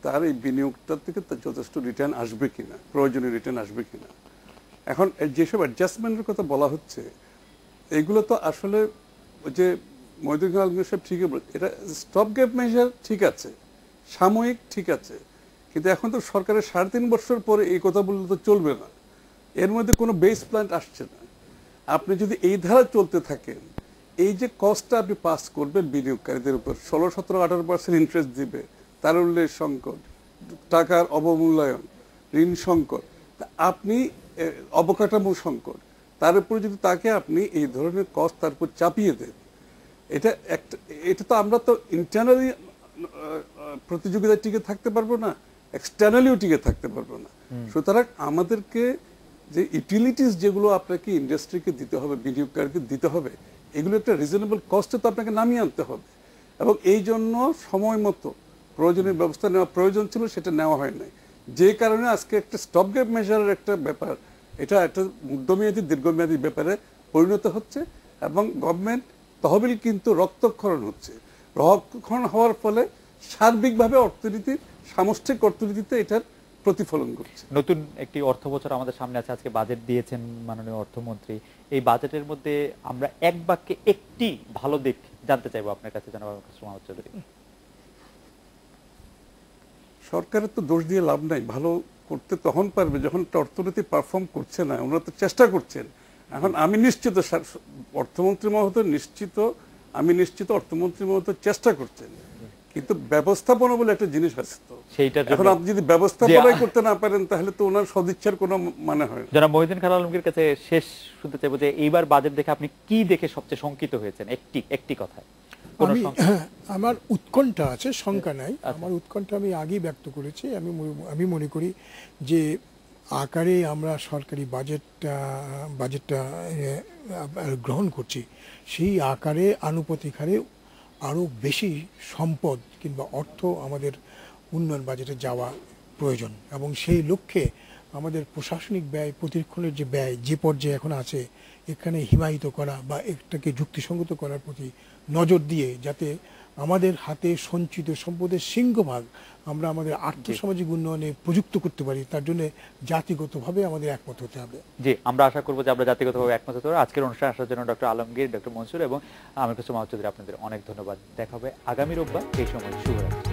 তার এই বিনিয়োগটা থেকে যথেষ্ট রিটার্ন আসবে কিনা, প্রয়োজনীয় রিটার্ন আসবে কিনা। এখন যেসব অ্যাডজাস্টমেন্টের কথা বলা হচ্ছে, এগুলো তো আসলে ওই যে মহিউদ্দিন আলমগীর সাহেব ঠিকই বলছে, এটা স্টপ গ্যাপ মেজার ঠিক আছে, সাময়িক ঠিক আছে, কিন্তু এখন তো সরকারের 3.5 বছর পরে এই কথা বললে তো চলবে না। এর মধ্যে কোনো বেস প্ল্যান আসছে না। আপনি যদি এই ধারা চলতে থাকেন, এই যে কস্টটা আপনি পাস করবেন বিনিয়োগকারীদের উপর, 16, 17, 18% ইন্টারেস্ট দিবে, তারল্যের সংকট, টাকার অবমূল্যায়ন, ঋণ সংকট, আপনি অবকাঠামো সংকট, তার উপরে যদি তাকে আপনি এই ধরনের কস্ট তার উপর চাপিয়ে দেন, এটা তো আমরা তো ইন্টারনালি প্রতিযোগিতা টিকে থাকতে পারবো না, এক্সটার্নালিও টিকে থাকতে পারবো না। সুতরাং আমাদেরকে যে ইউটিলিটিস যেগুলো আপনাকে ইন্ডাস্ট্রিকে দিতে হবে, বিনিয়োগকারীকে দিতে হবে, এগুলো একটা রিজনেবল কস্টে তো আপনাকে নামিয়ে আনতে হবে, এবং এই জন্য সময় মতো প্রয়োজনীয় ব্যবস্থা নেওয়া প্রয়োজন ছিল, সেটা নেওয়া হয় নাই। যে কারণে আজকে একটা স্টপ গ্যাপ মেজারের একটা ব্যাপার, এটা একটা মধ্যমেয়াদী দীর্ঘমেয়াদী ব্যাপারে পরিণত হচ্ছে, এবং গভর্নমেন্ট তহবিল কিন্তু রক্তক্ষরণ হচ্ছে। রক্তক্ষরণ হওয়ার ফলে সার্বিকভাবে অর্থনীতির, সামষ্টিক অর্থনীতিতে এটার প্রতিফলন করছে। নতুন একটি অর্থ বছর আমাদের সামনে আছে, আজকে বাজেট দিয়েছেন মাননীয় অর্থমন্ত্রী। এই বাজেটের মধ্যে আমরা এক বাক্যে একটি ভালো দিক জানতে চাইবো আপনার কাছে, জনাব আমির খসরু মাহমুদ চৌধুরী। সরকারের তো দোষ দিয়ে লাভ নাই, ভালো করতে তখন পারবে যখন একটা অর্থনীতি পারফর্ম করছে না। ওনারা তো চেষ্টা করছেন। এখন আমি নিশ্চিত অর্থমন্ত্রী মহোদয় আমি নিশ্চিত অর্থমন্ত্রী মহোদয় চেষ্টা করছেন, কিন্তু ব্যবস্থাপনা বলে একটা জিনিস আছে, তো এখন আপনি যদি ব্যবস্থাপনাই করতে না পারেন, তাহলে তো ওনার সদিচ্ছার কোনো মানে হয় না। জনাব মহিউদ্দিন খান আলমগীর কাছে শেষ শুনতে চাইবো যে এইবার বাজেট দেখে আপনি কি দেখে সবচেয়ে শঙ্কিত হয়েছেন, একটি কথায়? আমার উৎকণ্ঠা আছে, শঙ্কা নাই। আমার উৎকণ্ঠা আমি আগেই ব্যক্ত করেছি। আমি মনে করি যে আকারে আমরা সরকারি বাজেটটা গ্রহণ করছি, সেই আকারে আনুপাতিক হারে আরও বেশি সম্পদ কিংবা অর্থ আমাদের উন্নয়ন বাজেটে যাওয়া প্রয়োজন, এবং সেই লক্ষ্যে আমাদের প্রশাসনিক ব্যয় প্রতিরক্ষণের যে ব্যয় যে পর্যায়ে এখন আছে এখানে হিমায়িত করা বা এটাকে যুক্তিসঙ্গত করার প্রতি নজর দিয়ে যাতে আমাদের হাতে সঞ্চিত সম্পদের সিংহভাগ আমরা আমাদের আর্থসামাজিক উন্নয়নে প্রযুক্ত করতে পারি, তার জন্য জাতিগতভাবে আমাদের একমত হতে হবে। জি, আমরা আশা করবো যে আমরা জাতিগতভাবে একমত হতে পারবো। আজকের অনুষ্ঠানে আসার জন্য ডক্টর আলমগীর, ডক্টর মনসুর এবং আমির হোসেন মাহমুদ চৌধুরী, আপনাদের অনেক ধন্যবাদ। দেখা হবে আগামী রোববার এই সময়। শুভরাত্রি।